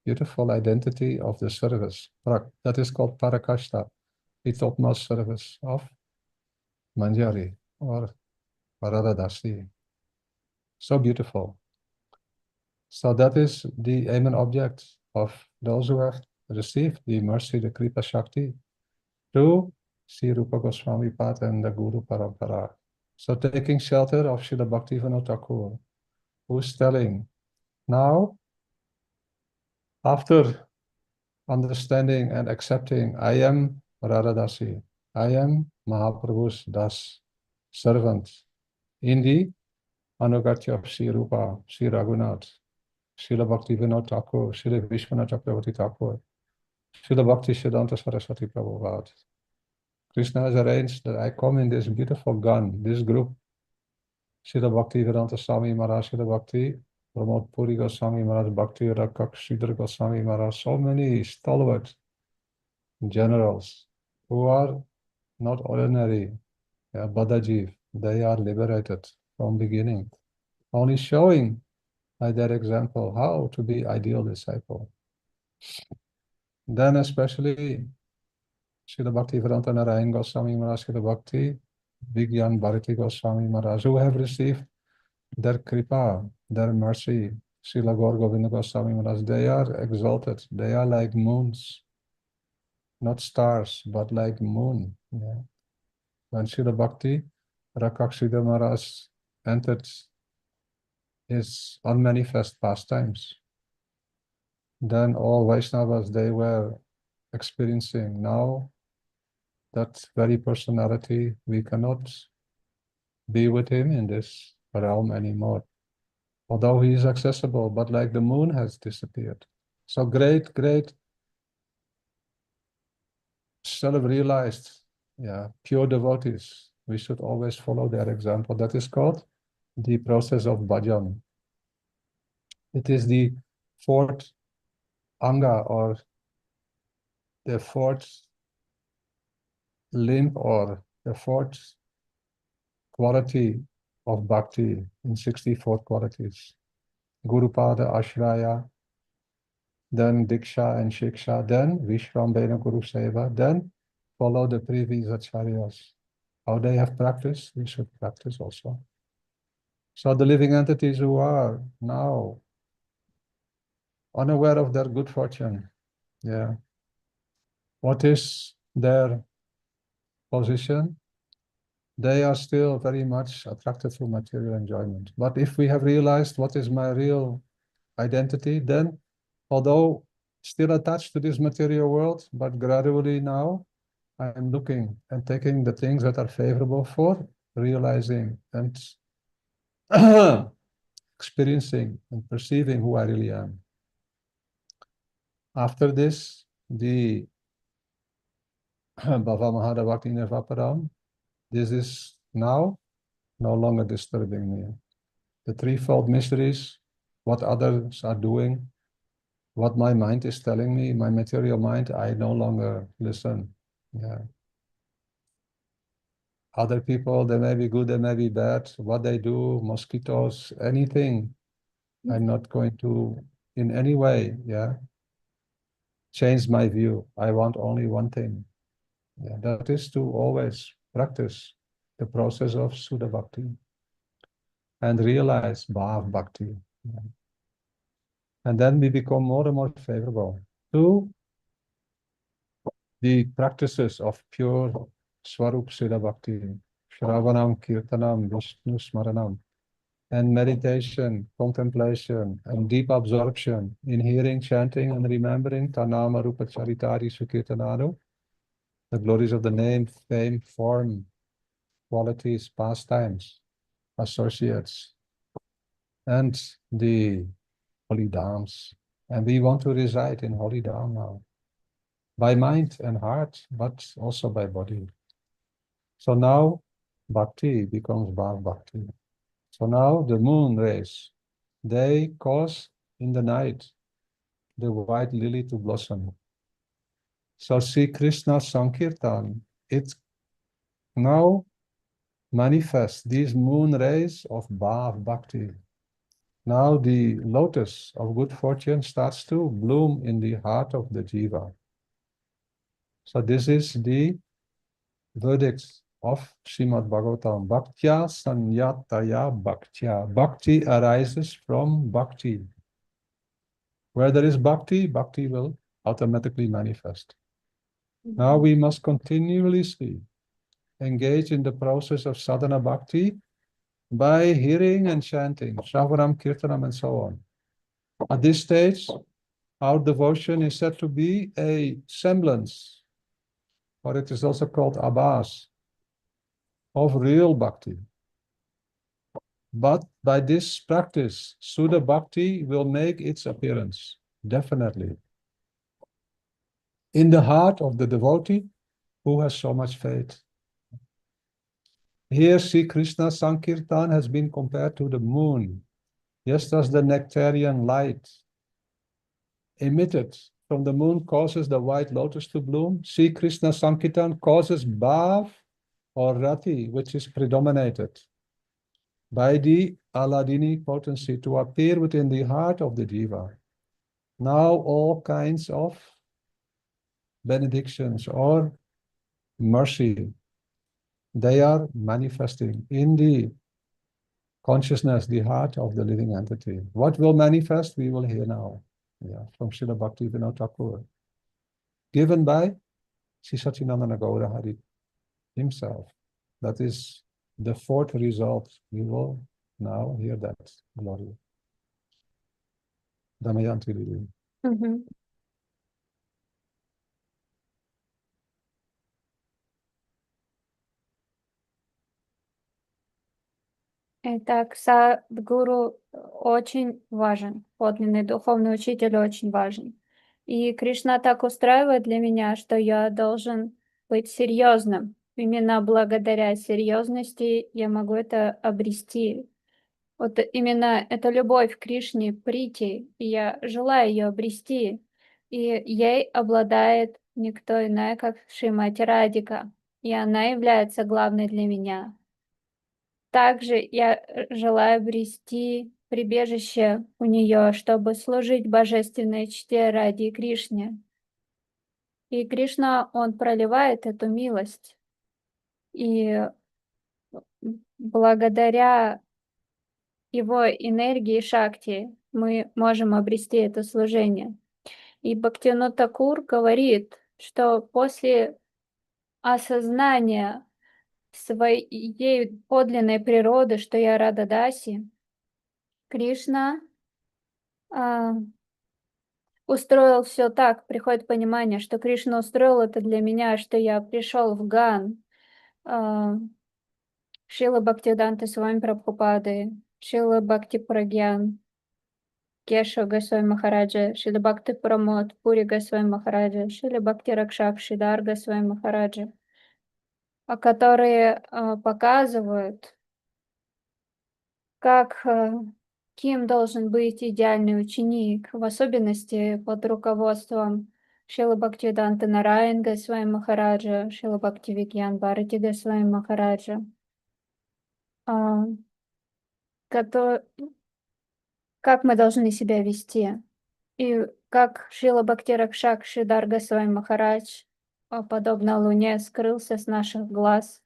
beautiful identity of the service? That is called Parakashta, the topmost service of Manjari or Radha-dasi. So beautiful. So that is the aim and object of those who have received the mercy, the Kripa Shakti, through Sri Rupa Goswami Pad and the Guru Parampara. So taking shelter of Srila Bhaktivinoda Thakur, who is telling, now, after understanding and accepting, I am Radha-dasi, I am Mahaprabhu's das, servant, in the Anugatya of Sri Rupa, Sri Raghunath, Srila Bhaktivinoda Thakur, Srila Vishwanath Chakravarti Thakur, Srila Bhakti Siddhanta Saraswati Prabhupada. Krishna has arranged that I come in this beautiful gun, this group. Srila Bhaktivedanta Swami Maharaj, Srila Bhakti, Pramod Puri Goswami Maharaj, Bhakti Rakak Sridhar Goswami Maharaj, so many stalwart generals who are not ordinary Badajiv. They are liberated from beginning, only showing by their example how to be ideal disciple. Then especially Srila Bhaktivedanta Narayan Goswami Maharaj, Srila Bhakti Vigyan Bharati Goswami Maharaj, who have received their kripa, their mercy. Srila Gaur Govinda Goswami Maharaj, they are exalted. They are like moons, not stars, but like moon. Yeah. When Srila Bhakti Rakakshida Maharaj entered his unmanifest pastimes, then all Vaishnavas, they were experiencing now that very personality. We cannot be with him in this realm anymore. Although he is accessible, but like the moon has disappeared. So great self-realized, pure devotees. We should always follow their example. That is called the process of bhajan. It is the fourth anga, or the fourth limb, or the fourth quality of bhakti in 64 qualities. Gurupada, Ashraya, then Diksha and Shiksha, then Vishvambhena Guru Seva, then follow the previous acharyas. How they have practiced, we should practice also. So the living entities who are now unaware of their good fortune, what is their position? They are still very much attracted to material enjoyment. But if we have realized what is my real identity, then although still attached to this material world, but gradually now I am looking and taking the things that are favorable for realizing and experiencing and perceiving who I really am. After this, the Bhava Mahadavakti Nirvaparam, this is now no longer disturbing me. The threefold mysteries, what others are doing, what my mind is telling me, my material mind, I no longer listen. Other people, they may be good, they may be bad. What they do, mosquitoes, anything, I'm not going to, in any way, change my view. I want only one thing. That is to always practice the process of Sudha Bhakti and realize Bhav Bhakti. And then we become more and more favorable to the practices of pure Swarup Sudha Bhakti, Shravanam, Kirtanam, Vishnu Smaranam, and meditation, contemplation, and deep absorption in hearing, chanting, and remembering Tanama Rupa Charitari Sukirtananu, the glories of the name, fame, form, qualities, pastimes, associates, and the holy dhams. And we want to reside in holy dham now, by mind and heart, but also by body. So now bhakti becomes bhav bhakti. So now the moon rays, they cause in the night the white lily to blossom. So Sri Krishna Sankirtan, it now manifests these moon rays of bhav bhakti. Now the lotus of good fortune starts to bloom in the heart of the jiva. So this is the verdict of Srimad Bhagavatam. Bhaktya sanyataya bhaktya. Bhakti arises from bhakti. Where there is bhakti, bhakti will automatically manifest. Now we must continuously engage in the process of sadhana bhakti by hearing and chanting, Shravanam, Kirtanam, and so on. At this stage, our devotion is said to be a semblance, or it is also called abhas, of real bhakti. But by this practice, Sudha Bhakti will make its appearance, definitely, in the heart of the devotee who has so much faith. Here, Sri Krishna Sankirtan has been compared to the moon, just as the nectarian light emitted from the moon causes the white lotus to bloom. Sri Krishna Sankirtan causes bhav or rati, which is predominated by the Aladini potency, to appear within the heart of the jiva. Now all kinds of benedictions or mercy, they are manifesting in the consciousness, the heart of the living entity. What will manifest, we will hear now. Yeah, from Srila Bhaktivinoda Thakur, given by Sri Satchidananda Gaura Hari himself. That is the fourth result. We will now hear that. Glory. Damayanti Lili. Мгм. Итак, Садгуру очень важен, подлинный духовный учитель очень важен. И Кришна так устраивает для меня, что я должен быть серьезным. Именно благодаря серьезности я могу это обрести. Вот именно эта любовь к Кришне, прийти, и я желаю ее обрести. И ей обладает никто иная, как Шримати Радика. И она является главной для меня. Также я желаю обрести прибежище у нее, чтобы служить божественной чте ради Кришне. И Кришна, он проливает эту милость. И благодаря его энергии шакти мы можем обрести это служение. И Бхактивинода Тхакур говорит, что после осознания своей подлинной природы, что я Радха-даси, Кришна устроил все так, приходит понимание, что Кришна устроил это для меня, что я пришел в Ган Шрила Бхактивиданты Свами Прабхупады, Шрила Бхакти Прагьян, Кешава Госвами Махараджа, Шрила Бхакти Прамод, Пури Госвами Махараджа, Шрила Бхакти Ракшак, Шридар Госвами Махараджа, которые показывают, как кем должен быть идеальный ученик, в особенности под руководством Шрила Бхактивиданты Нараян Госвами Махараджа, Шрила Бхактивигьян Бхарати Госвами Махараджа, как мы должны себя вести. И как Шрила Бхакти Ракшак Шридар Госвами Махарадж, подобно луне, скрылся с наших глаз,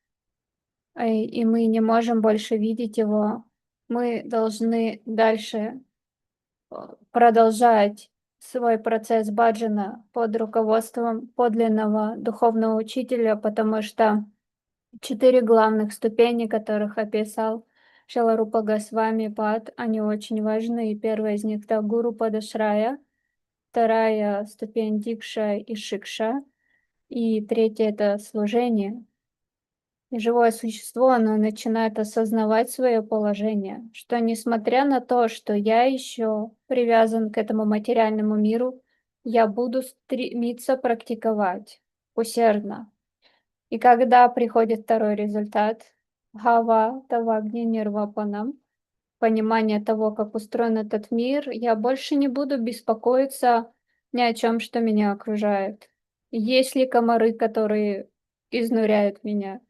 и мы не можем больше видеть его, мы должны дальше продолжать свой процесс баджана под руководством подлинного духовного учителя, потому что 4 главных ступени, которых описал Шрила Рупа Госвами Пад, они очень важны. И первая из них — это Гуру Падашрая, вторая ступень Дикша и Шикша, и третья — это служение. И живое существо, оно начинает осознавать свое положение, что несмотря на то, что я еще привязан к этому материальному миру, я буду стремиться практиковать усердно. И когда приходит второй результат, Хава Тавагни Нирвапанам, понимание того, как устроен этот мир, я больше не буду беспокоиться ни о чем, что меня окружает. Есть ли комары, которые изнуряют меня,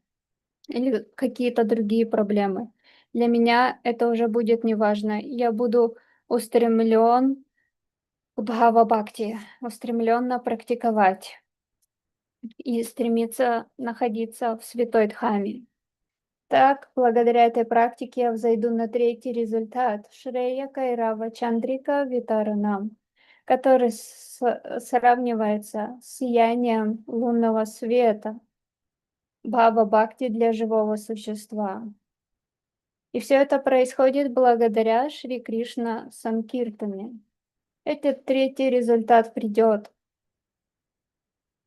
или какие-то другие проблемы. Для меня это уже будет неважно. Я буду устремлен к Бхава-бхакти, устремленно практиковать и стремиться находиться в святой Дхаме. Так, благодаря этой практике я взойду на третий результат Шрея Кайрава Чандрика Витаранам, который сравнивается с сиянием лунного света, Бхава-бхакти для живого существа. И все это происходит благодаря Шри Кришна Санкиртане. Этот третий результат придет.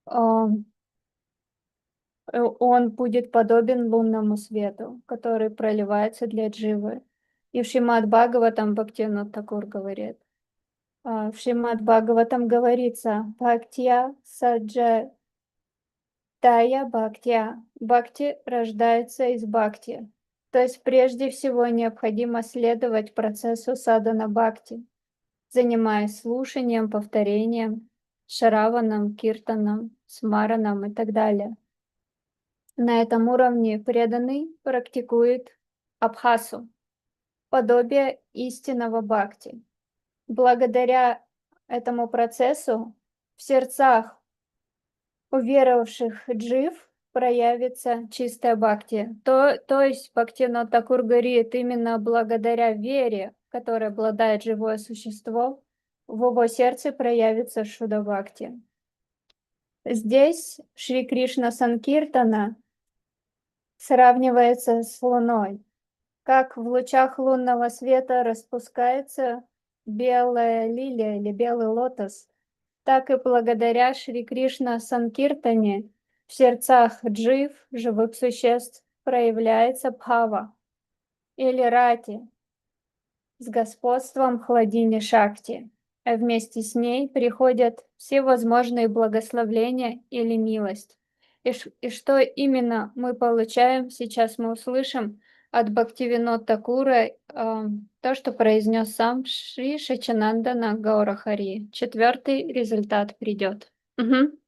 Он будет подобен лунному свету, который проливается для дживы. И в Шримад Бхагаватам Бхактивинод Такур говорит, в Шримад Бхагаватам говорится «Бхактия саджа тая бхактия». Бхакти рождается из бхакти. То есть прежде всего необходимо следовать процессу садхана бхакти, занимаясь слушанием, повторением, шраваном, киртаном, смараном и так далее. На этом уровне преданный практикует абхасу, подобие истинного бхакти. Благодаря этому процессу в сердцах уверовавших джив проявится чистая бхакти. То есть Бхактивинод Такур говорит, именно благодаря вере, которой обладает живое существо, в его сердце проявится Шуда Бхакти. Здесь Шри Кришна Санкиртана сравнивается с луной. Как в лучах лунного света распускается белая лилия или белый лотос, так и благодаря Шри Кришна Санкиртане в сердцах джив, живых существ, проявляется бхава или рати с господством хладини шакти, а вместе с ней приходят все возможные благословления или милость. И что именно мы получаем, сейчас мы услышим от Бхактивинод Такура, то, что произнес сам Шри Шачанандана Гаурахари. 4-й результат придет. Угу.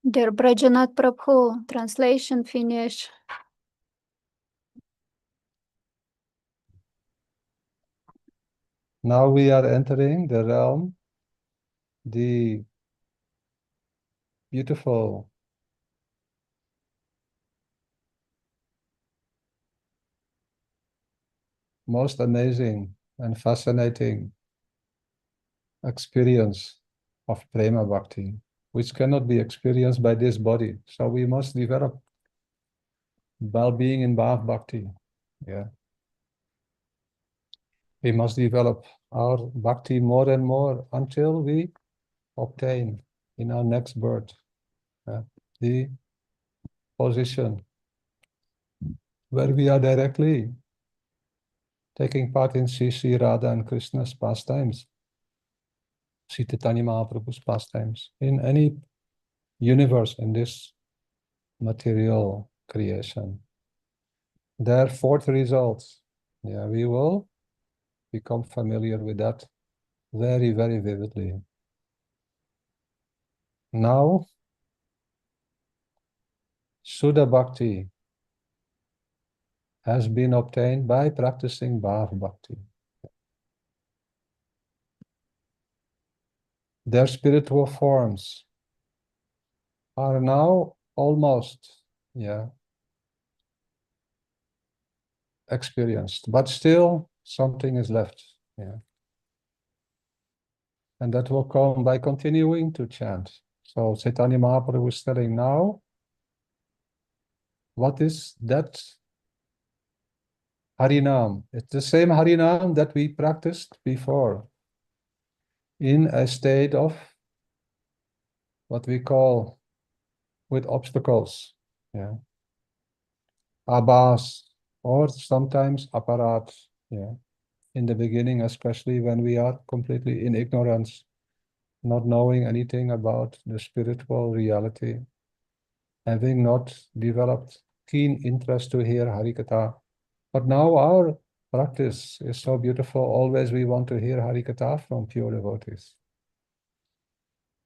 Dear Vраджанатх Prabhu, translation finish. Now we are entering the realm, the beautiful, most amazing and fascinating experience of Prema Bhakti, which cannot be experienced by this body. So we must develop well-being in Bhav Bhakti. Yeah. We must develop our Bhakti more and more until we obtain in our next birth the position where we are directly taking part in Sri Radha and Krishna's pastimes, Sri Chaitanya Mahaprabhu's pastimes, in any universe in this material creation. Their 4th results, we will become familiar with that very, very vividly. Now, Shuddha Bhakti has been obtained by practicing Bhav Bhakti. Their spiritual forms are now almost experienced, but still something is left. And that will come by continuing to chant. So Chaitanya Mahaprabhu is telling now, what is that Harinam? It's the same Harinam that we practiced before in a state of what we call with obstacles, abhas, or sometimes aparat, in the beginning, especially when we are completely in ignorance, not knowing anything about the spiritual reality, having not developed keen interest to hear Harikatha. But now our practice is so beautiful, always we want to hear Harikatha from pure devotees.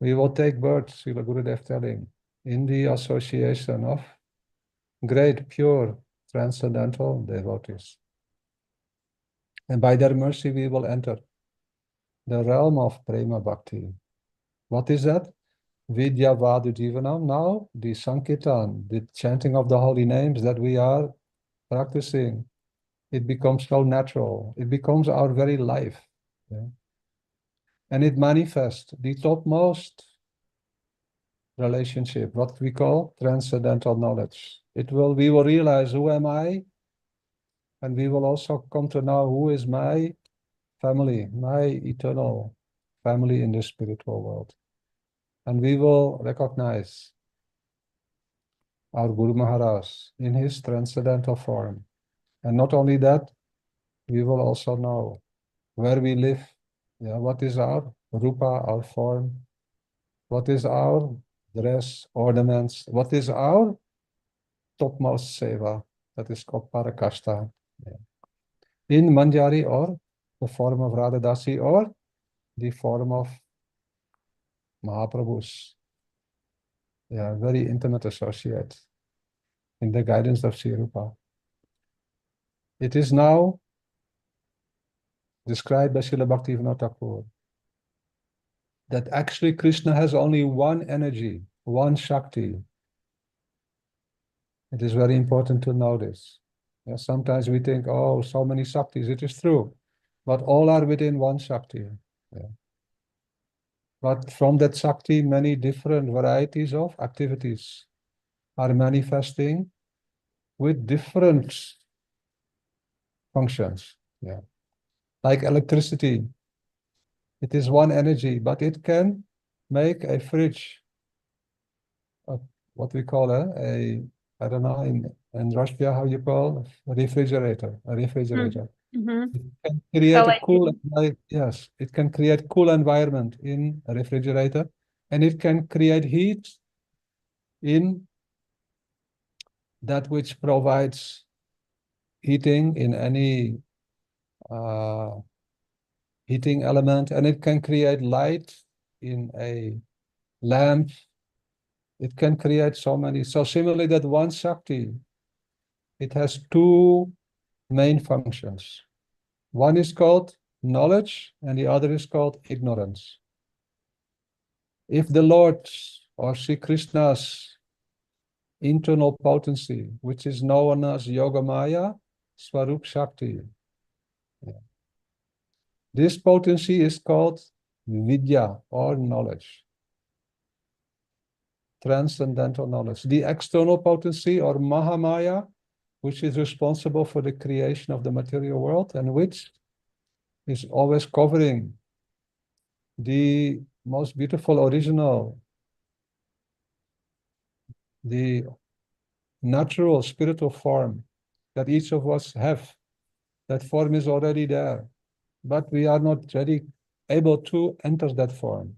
We will take birth, Srila Gurudev telling, in the association of great, pure, transcendental devotees. And by their mercy, we will enter the realm of Prema Bhakti. What is that? Vidya Vadu Jivanam. Now, the Sankirtan, the chanting of the holy names that we are practicing, it becomes so natural. It becomes our very life. And it manifests the topmost relationship, what we call transcendental knowledge. We will realize, who am I? And we will also come to know who is my family, my eternal family in the spiritual world. And we will recognize our Guru Maharaj in his transcendental form. And not only that, we will also know where we live, what is our rupa, our form, what is our dress, ornaments, what is our topmost seva, that is called parakashta. In Manjari, or the form of Radha-dasi, or the form of Mahaprabhus. Very intimate associate in the guidance of Sri Rupa. It is now described by Srila Bhaktivinoda Thakur that actually Krishna has only one energy, one Shakti. It is very important to know this. Sometimes we think, oh, so many Shaktis. It is true, but all are within one Shakti. But from that Shakti, many different varieties of activities are manifesting with different functions. Like electricity, it is one energy, but it can make a fridge, what we call I don't know, in Russia, how you call a refrigerator. Mm-hmm. It can create a cool, yes, it can create cool environment in a refrigerator, and it can create heat in that which provides heating in any heating element, and it can create light in a lamp. It can create so many. So similarly, that one Shakti, it has two main functions. One is called knowledge, and the other is called ignorance. If the Lord or Sri Krishna's internal potency, which is known as Yogamaya Swarup Shakti, this potency is called Vidya, or knowledge, transcendental knowledge. The external potency, or Mahamaya, which is responsible for the creation of the material world and which is always covering the most beautiful original, the natural spiritual form that each of us have. That form is already there, but we are not ready, able to enter that form.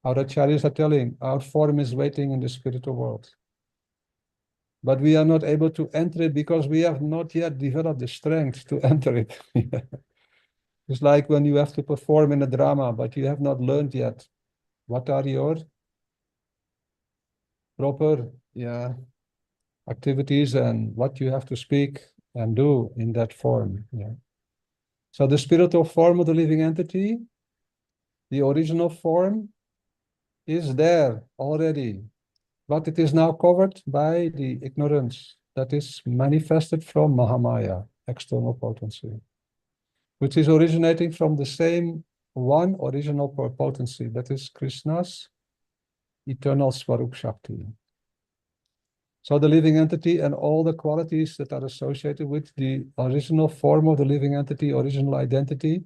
Our acharyas are telling, our form is waiting in the spiritual world. But we are not able to enter it because we have not yet developed the strength to enter it. It's like when you have to perform in a drama, but you have not learned yet what are your proper activities and what you have to speak and do in that form. So the spiritual form of the living entity, the original form, is there already, but it is now covered by the ignorance that is manifested from Mahamaya, external potency, which is originating from the same one original potency, that is Krishna's eternal Swarup Shakti. So the living entity and all the qualities that are associated with the original form of the living entity, original identity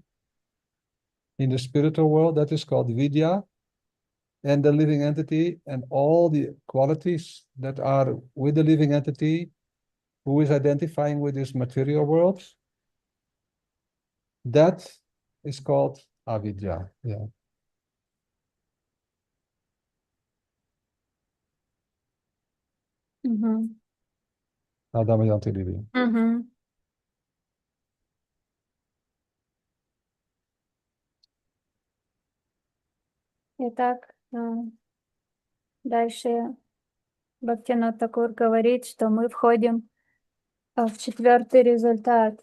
in the spiritual world, that is called Vidya. And the living entity and all the qualities that are with the living entity who is identifying with this material world, that is called avidya. Mm-hmm. Damayanti Devi. Mm-hmm. Итак, дальше Бхактивинода Тхакур говорит, что мы входим в четвертый результат,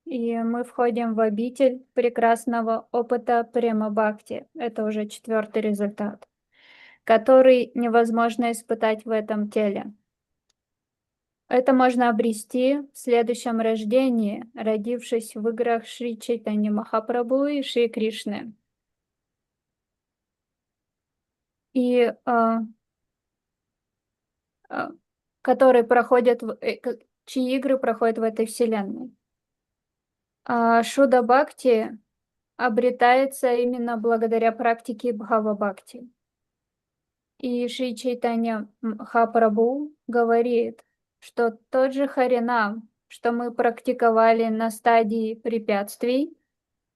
и мы входим в обитель прекрасного опыта према-бхакти. Это уже четвертый результат, который невозможно испытать в этом теле. Это можно обрести в следующем рождении, родившись в играх Шри Чайтаньи Махапрабху и Шри Кришны. И которые проходят чьи игры проходят в этой вселенной. Шуда Бхакти обретается именно благодаря практике Бхава Бхакти. И Шри Чайтанья Махапрабху говорит, что тот же Харинам, что мы практиковали на стадии препятствий,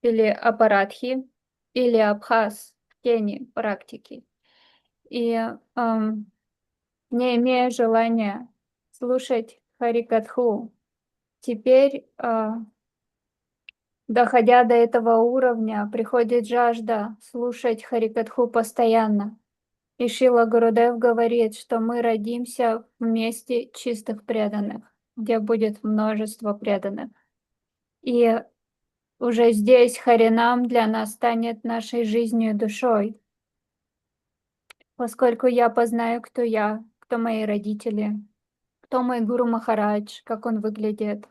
или апаратхи, или абхаз в тени практики. И не имея желания слушать Харикатху, теперь, доходя до этого уровня, приходит жажда слушать Харикатху постоянно. И Шрила Гурудев говорит, что мы родимся в месте чистых преданных, где будет множество преданных. И уже здесь Харинам для нас станет нашей жизнью и душой, поскольку я познаю, кто мои родители, кто мой Гуру Махарадж, как он выглядит,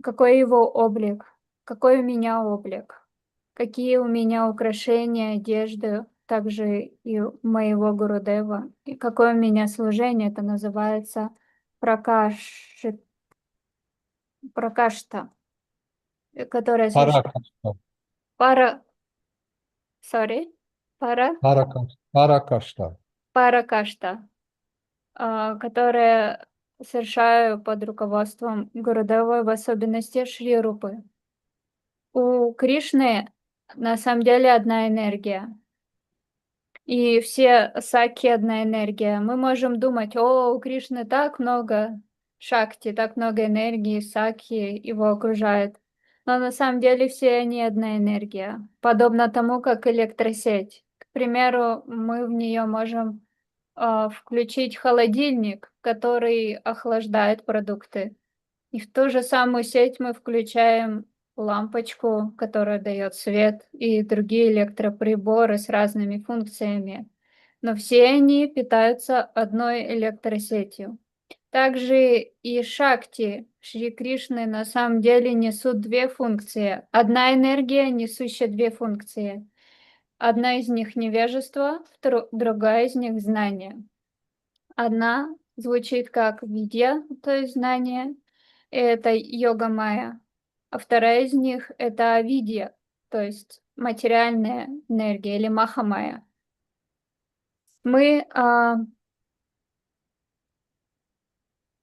какой его облик, какой у меня облик, какие у меня украшения, одежды, также и у моего Гурудева, и какое у меня служение, это называется пракашта, которое совершает Parakashta. пара, sorry, Parakashta. паракашта, которое совершаю под руководством Гурудева, в особенности Шри Рупы. У Кришны на самом деле одна энергия. И все саки одна энергия. Мы можем думать, о, у Кришны так много шакти, так много энергии, саки его окружает. Но на самом деле все они одна энергия. Подобно тому, как электросеть. К примеру, мы в нее можем включить холодильник, который охлаждает продукты. И в ту же самую сеть мы включаем лампочку, которая дает свет, и другие электроприборы с разными функциями. Но все они питаются одной электросетью. Также и Шакти Шри Кришны на самом деле несут две функции. Одна энергия, несущая две функции. Одна из них невежество, другая из них знание. Одна звучит как видья, то есть знание, это йога майя, а вторая из них это авидья, то есть материальная энергия или маха майя. Мы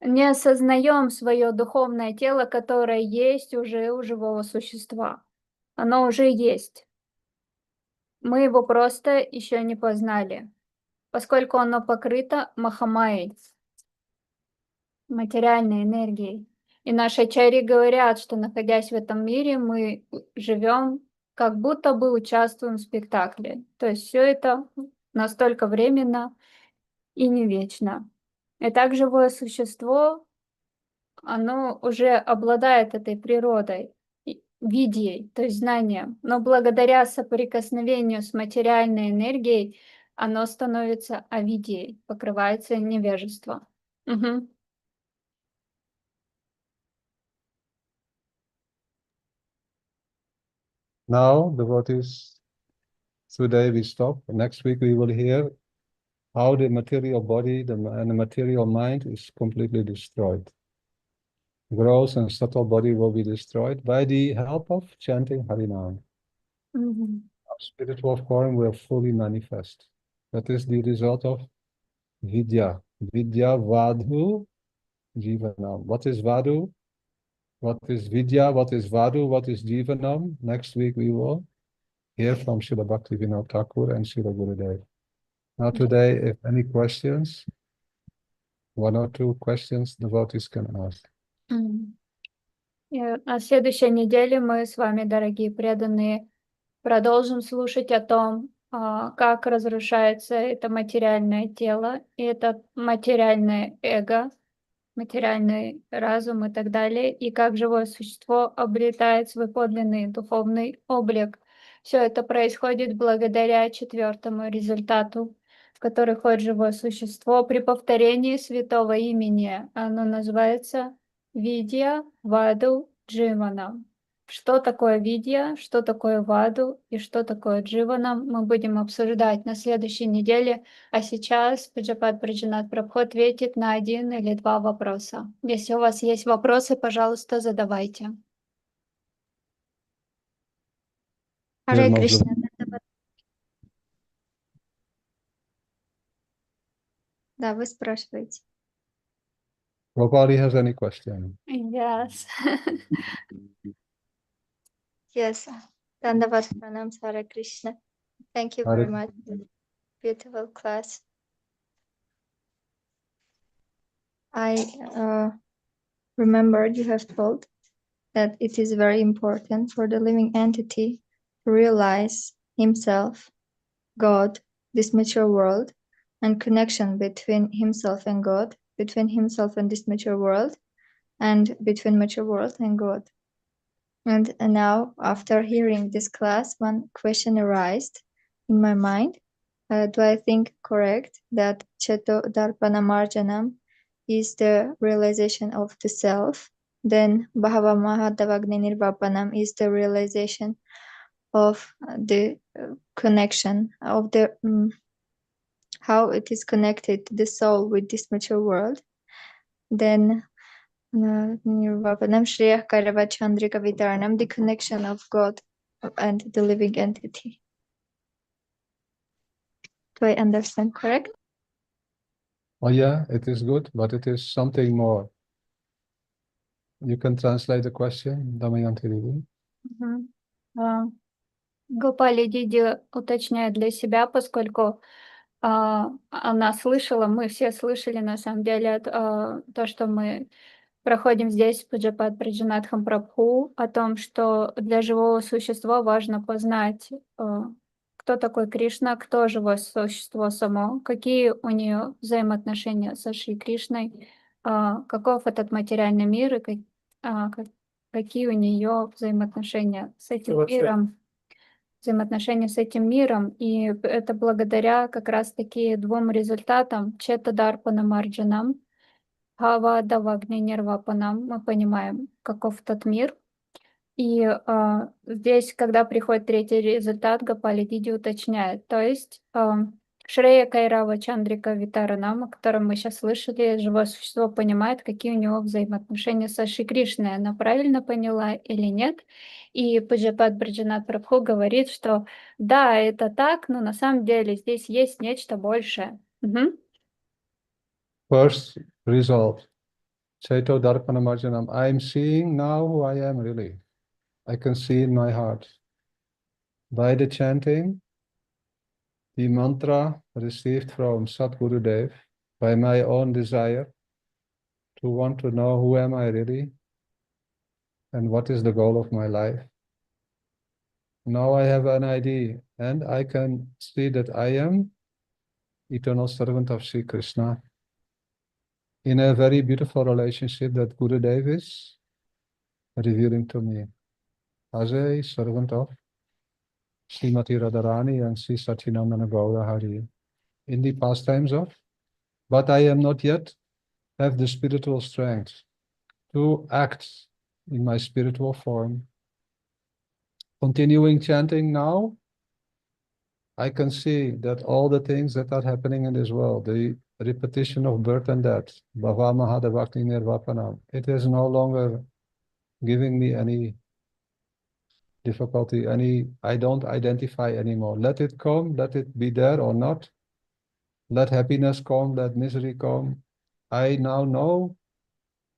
не осознаем свое духовное тело, которое есть уже у живого существа. Оно уже есть. Мы его просто еще не познали, поскольку оно покрыто махамайей, материальной энергией. И наши ачарьи говорят, что находясь в этом мире, мы живем, как будто бы участвуем в спектакле. То есть все это настолько временно и не вечно. И так живое существо, оно уже обладает этой природой, видией, то есть знанием. Но благодаря соприкосновению с материальной энергией, оно становится авидией, покрывается невежеством. Угу. Now, devotees, today we stop. Next week we will hear how the material body and the material mind is completely destroyed. Gross and subtle body will be destroyed by the help of chanting Harinam. Our spiritual form will fully manifest. That is the result of Vidya. Vidya Vadhu Jivanam. What is Vadhu? What is Vidya? What is Vadhu? What is Jivanam? Next week we will hear from Srila Bhaktivinoda Thakur and Srila Gurudev. Now today, if any questions, one or two questions devotees can ask. На следующей неделе мы с вами, дорогие преданные, продолжим слушать о том, как разрушается это материальное тело, и это материальное эго, материальный разум и так далее, и как живое существо обретает свой подлинный духовный облик. Все это происходит благодаря четвертому результату, в который входит живое существо при повторении святого имени. Оно называется Видья Ваду Дживана. Что такое видья, что такое ваду и что такое дживанам, мы будем обсуждать на следующей неделе. А сейчас Пуджапад Враджанатх Прабху ответит на 1 или 2 вопроса. Если у вас есть вопросы, пожалуйста, задавайте. Харе Dear Кришна. Muslim, Да, вы спрашиваете. nobody has any question. Yes. Yes. Dandavad pranams, Hare Krishna. Thank you very Hare, much. Beautiful class. I remembered you have told that it is very important for the living entity to realize himself, God, this mature world, and connection between himself and God, between himself and this mature world, and between mature world and God. And now, after hearing this class, one question arose in my mind. Do I think correct that Cheto Darpana Marjanam is the realization of the self? Then Bhava Mahadavagni Nirvapanam is the realization of the connection of the how it is connected the soul with this mature world. Then Nirvapanam Shriya Kairava Chandrika Vitaranam, the connection of God and the living entity. Do I understand correct? oh yeah, it is good, but it is something more. You can translate the question, Damayanti Devi. Гопали Диди уточняет для себя, поскольку она слышала, мы все слышали на самом деле то, что мы проходим здесь с Пуджапад Враджанатхом Прабху, о том, что для живого существа важно познать, кто такой Кришна, кто живое существо само, какие у нее взаимоотношения со Шри Кришной, каков этот материальный мир и какие у нее взаимоотношения с этим миром. Взаимоотношения с этим миром, и это благодаря как раз-таки 2 результатам Чета-дарпана Марджанам, Хава-давагни Нирвапанам, мы понимаем, каков тот мир. И здесь, когда приходит 3-й результат, Гопали Диди уточняет, то есть Шрея Кайрава Чандрика Витаранам, о котором мы сейчас слышали, живое существо понимает, какие у него взаимоотношения со Шри Кришной. Она правильно поняла или нет? И Пуджапад Враджанатх Прабху говорит, что да, это так, но на самом деле здесь есть нечто большее. First result, Chaito Darpana Marjanam. I'm seeing now who I am really. I can see in my heart. By the chanting, the mantra received from Sadguru Dev, by my own desire to want to know who am I really and what is the goal of my life. Now I have an idea and I can see that I am eternal servant of Sri Krishna in a very beautiful relationship that Gurudev is revealing to me as a servant of Srimati Radharani and Sri Satchinandana Gaura Hari in the pastimes of, but I am not yet have the spiritual strength to act in my spiritual form. Continuing chanting now, I can see that all the things that are happening in this world, the repetition of birth and death, Bhava Mahadavakti Nirvapanam, it is no longer giving me any difficulty, I don't identify anymore. Let it come, let it be there or not. Let happiness come, let misery come. I now know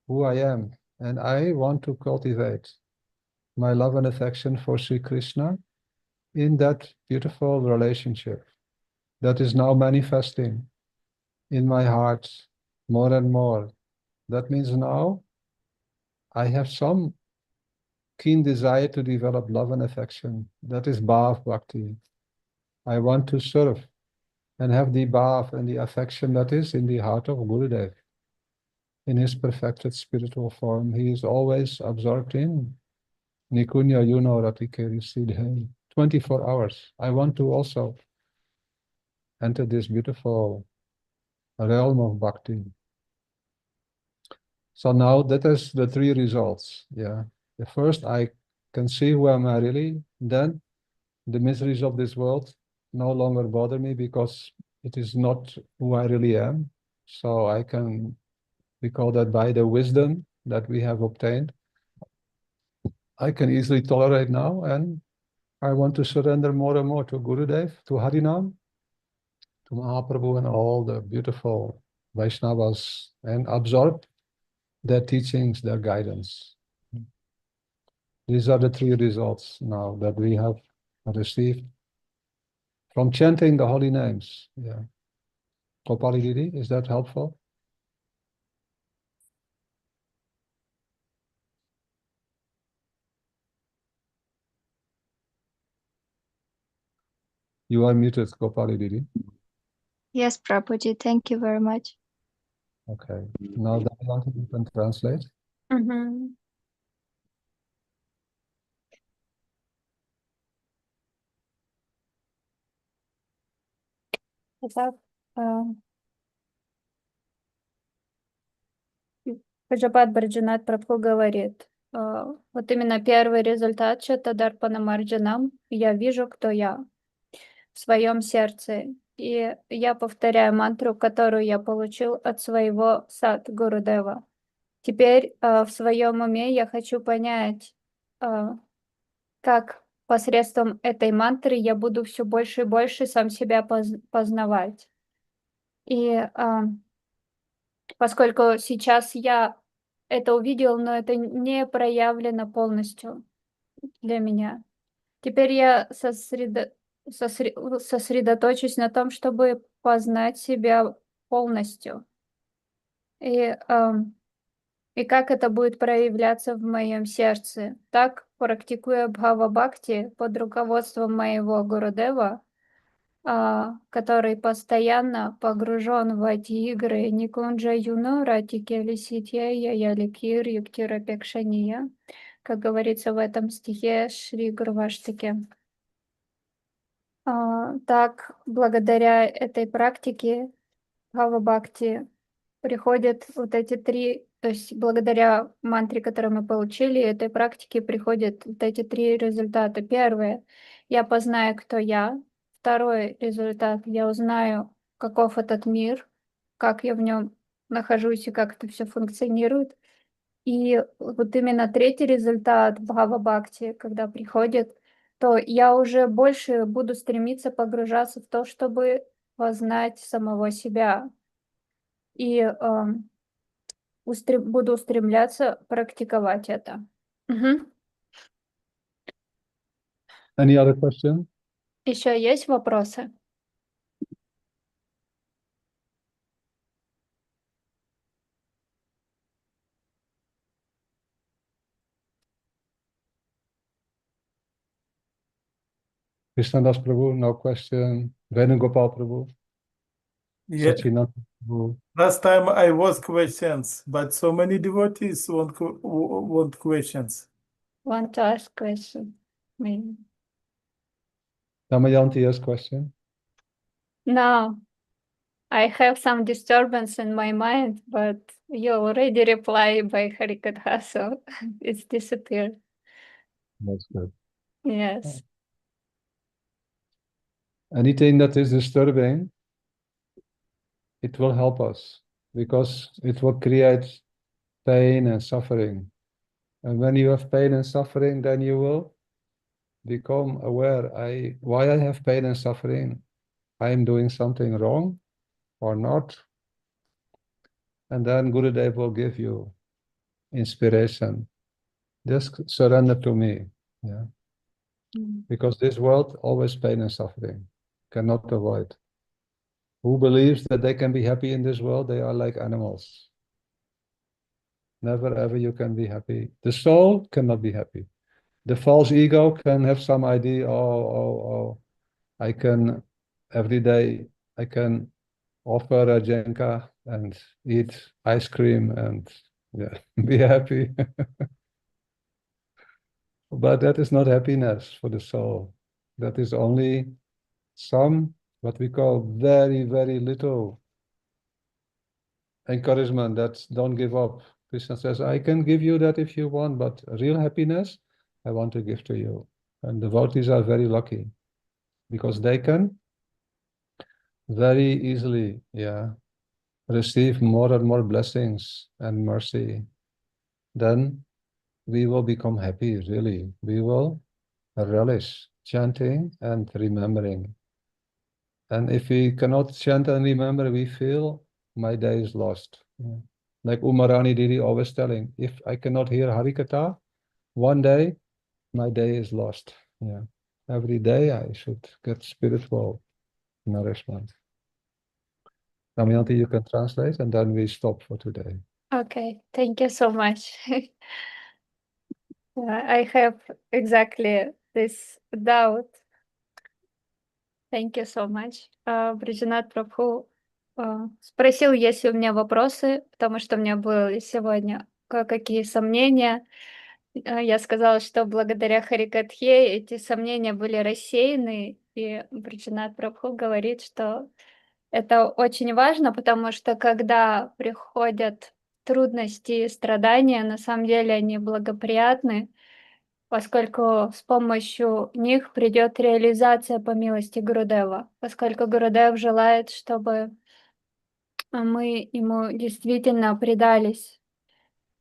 who I am, and I want to cultivate my love and affection for Sri Krishna in that beautiful relationship that is now manifesting in my heart more and more. That means now I have some keen desire to develop love and affection. That is Bhav Bhakti. I want to serve and have the Bhav and the affection that is in the heart of Gurudev. In his perfected spiritual form, he is always absorbed in Nikunya Yuno Ratikeri Siddhai, 24 hours. I want to also enter this beautiful realm of bhakti. So now that is the 3 results. Yeah. The first, I can see who am I really, then the miseries of this world no longer bother me because it is not who I really am. So I can, we call that by the wisdom that we have obtained, I can easily tolerate now, and I want to surrender more and more to Gurudev, to Harinam, to Mahaprabhu and all the beautiful Vaishnavas, and absorb their teachings, their guidance. These are the three results now that we have received from chanting the holy names. Yeah. Gopali Didi, is that helpful? You are muted, Gopali Didi. Yes, Prabhuji, thank you very much. Okay. Now Damayanti, you can translate. Мгм. Итак, Шрипад Враджанатх Прабху говорит, вот именно первый результат Шатадарпана Марджанам, я вижу, кто я в своем сердце. И я повторяю мантру, которую я получил от своего сад Гурудева. Теперь в своем уме я хочу понять, как посредством этой мантры я буду все больше и больше сам себя познавать. И поскольку сейчас я это увидел, но это не проявлено полностью для меня. Теперь я сосредоточусь на том, чтобы познать себя полностью. И как это будет проявляться в моем сердце. Так, практикуя бхава-бхакти под руководством моего Гурудева, который постоянно погружен в эти игры Никунджа Юно, Ратики Лиситья, Яликир, Юктира Пекшания, как говорится в этом стихе Шри Гурваштаке. Так, благодаря этой практике Бхава-бхакти приходят вот эти три, то есть благодаря мантре, которую мы получили, этой практике приходят вот эти три результата. Первое, я познаю, кто я. Второй результат, я узнаю, каков этот мир, как я в нем нахожусь и как это все функционирует. И вот именно третий результат Бхава-бхакти, когда приходит, то я уже больше буду стремиться погружаться в то, чтобы познать самого себя. И буду устремляться практиковать это. Мгм. Any other question? Еще есть вопросы? Krsna-dasa Prabhu, no question. Venugopal Prabhu, Yeah. Sachinanda Prabhu. Last time I was questions, but so many devotees want questions. Want to ask question? Maybe. Damayanti has question. No, I have some disturbance in my mind, but you already replied by Harikatha, so it's disappeared. That's good. Yes. Anything that is disturbing, it will help us because it will create pain and suffering. And when you have pain and suffering, then you will become aware, why I have pain and suffering. I am doing something wrong or not. And then Gurudev will give you inspiration. Just surrender to me. Yeah. Because this world, always pain and suffering. Cannot avoid. Who believes that they can be happy in this world, they are like animals. Never ever you can be happy. The soul cannot be happy. The false ego can have some idea, I can, every day, I can offer a jenka and eat ice cream and yeah, be happy. But that is not happiness for the soul. That is only some, what we call very, very little encouragement that don't give up. Krishna says, I can give you that if you want, but real happiness I want to give to you. And devotees are very lucky because they can very easily, receive more and more blessings and mercy. Then we will become happy, really. We will relish chanting and remembering. And if we cannot chant and remember, we feel my day is lost. Like Umarani Didi always telling, if I cannot hear Harikatha, one day my day is lost. Every day I should get spiritual nourishment. Damayanti, you can translate and then we stop for today. Okay, thank you so much. I have exactly this doubt. Thank you so much. Враджанатх Прабху спросил, есть ли у меня вопросы, потому что у меня были сегодня кое-какие сомнения. Я сказала, что благодаря Харикатхе эти сомнения были рассеяны, и Враджанатх Прабху говорит, что это очень важно, потому что когда приходят трудности и страдания, на самом деле они благоприятны, поскольку с помощью них придет реализация по милости Гурудева, поскольку Гурудев желает, чтобы мы ему действительно предались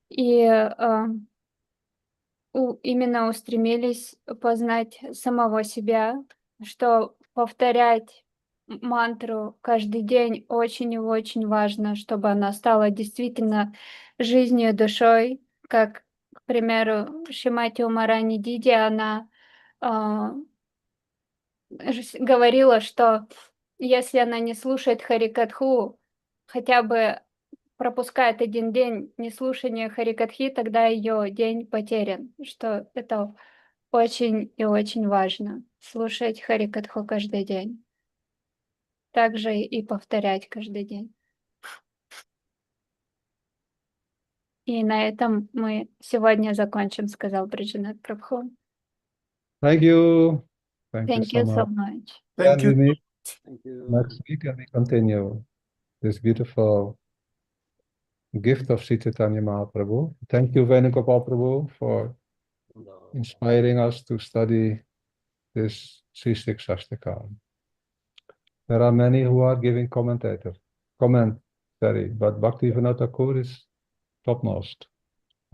и именно устремились познать самого себя, что повторять мантру каждый день очень и очень важно, чтобы она стала действительно жизнью, душой, как, к примеру, Шримати Умарани Диди, она говорила, что если она не слушает Харикатху, хотя бы пропускает один день неслушания Харикатхи, тогда ее день потерян, что это очень и очень важно, слушать Харикатху каждый день, также и повторять каждый день. И на этом мы сегодня закончим, сказал Враджанатх Прабху. Thank you. Thank you so much. Thank you. We meet Thank you. next week and we continue this beautiful gift of Sri Chaitanya Mahaprabhu. Thank you, Venugopal Prabhu, for inspiring us to study this Sri Shikshashtaka. There are many who are giving commentary, but Bhaktivinoda Thakur is topmost.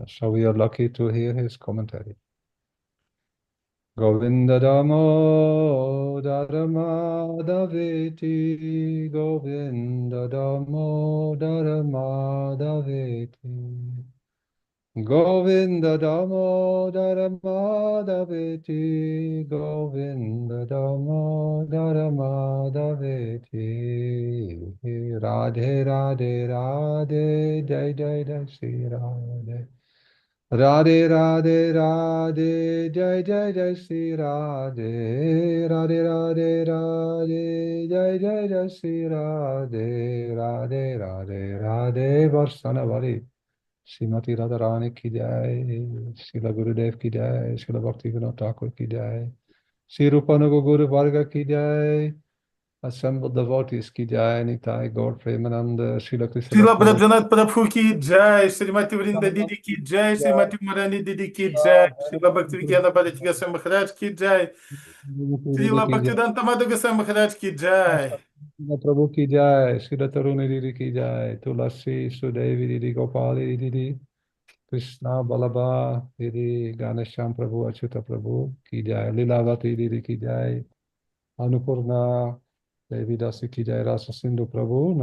So we are lucky to hear his commentary. Govinda Damo Dharma Daveti, Govinda Damo Dharma Daveti, Govinda Damo Dharma Daveti, Govinda Damo Dharma Daveti, Radhe Radhe Radhe, Jai Jai Jai Shri Radhe. Radhe Radhe Radhe, Jai Jai Jai Shri Radhe, Radhe Radhe Radhe, Jai Jai Jai Shri Radhe, Radhe Radhe Radhe, Varsanavari, Srimati Radharani ki jai, Srila Gurudev ki jai, Srila Bhaktivinoda Thakur ki jai, Sri Rupanuga Guru Varga ki jai, assembled devotees ki jai, Nitai Gaur Premananda, Srila Krishna Srila Bhakti Vраджанатх Prabhu ki jai, Srimati Vrinda Didi ki jai, Srimati Umarani Didi ki jai, Srila Bhaktivedanta Bharati Goswami Maharaj ki jai, Srila Bhaktivedanta Madhava Goswami Maharaj ki jai. Prabhu ki jai, Srila Taruni Didi ki jai, Tulasi Sudevi Didi Gopali Didi, Krishna Balaba Didi, Ganesham Prabhu, Achyuta Prabhu ki jai, Lilavati Didi ki jai, Anupurna Devi Dasi ki jai, Rasa Sindhu Prabhu,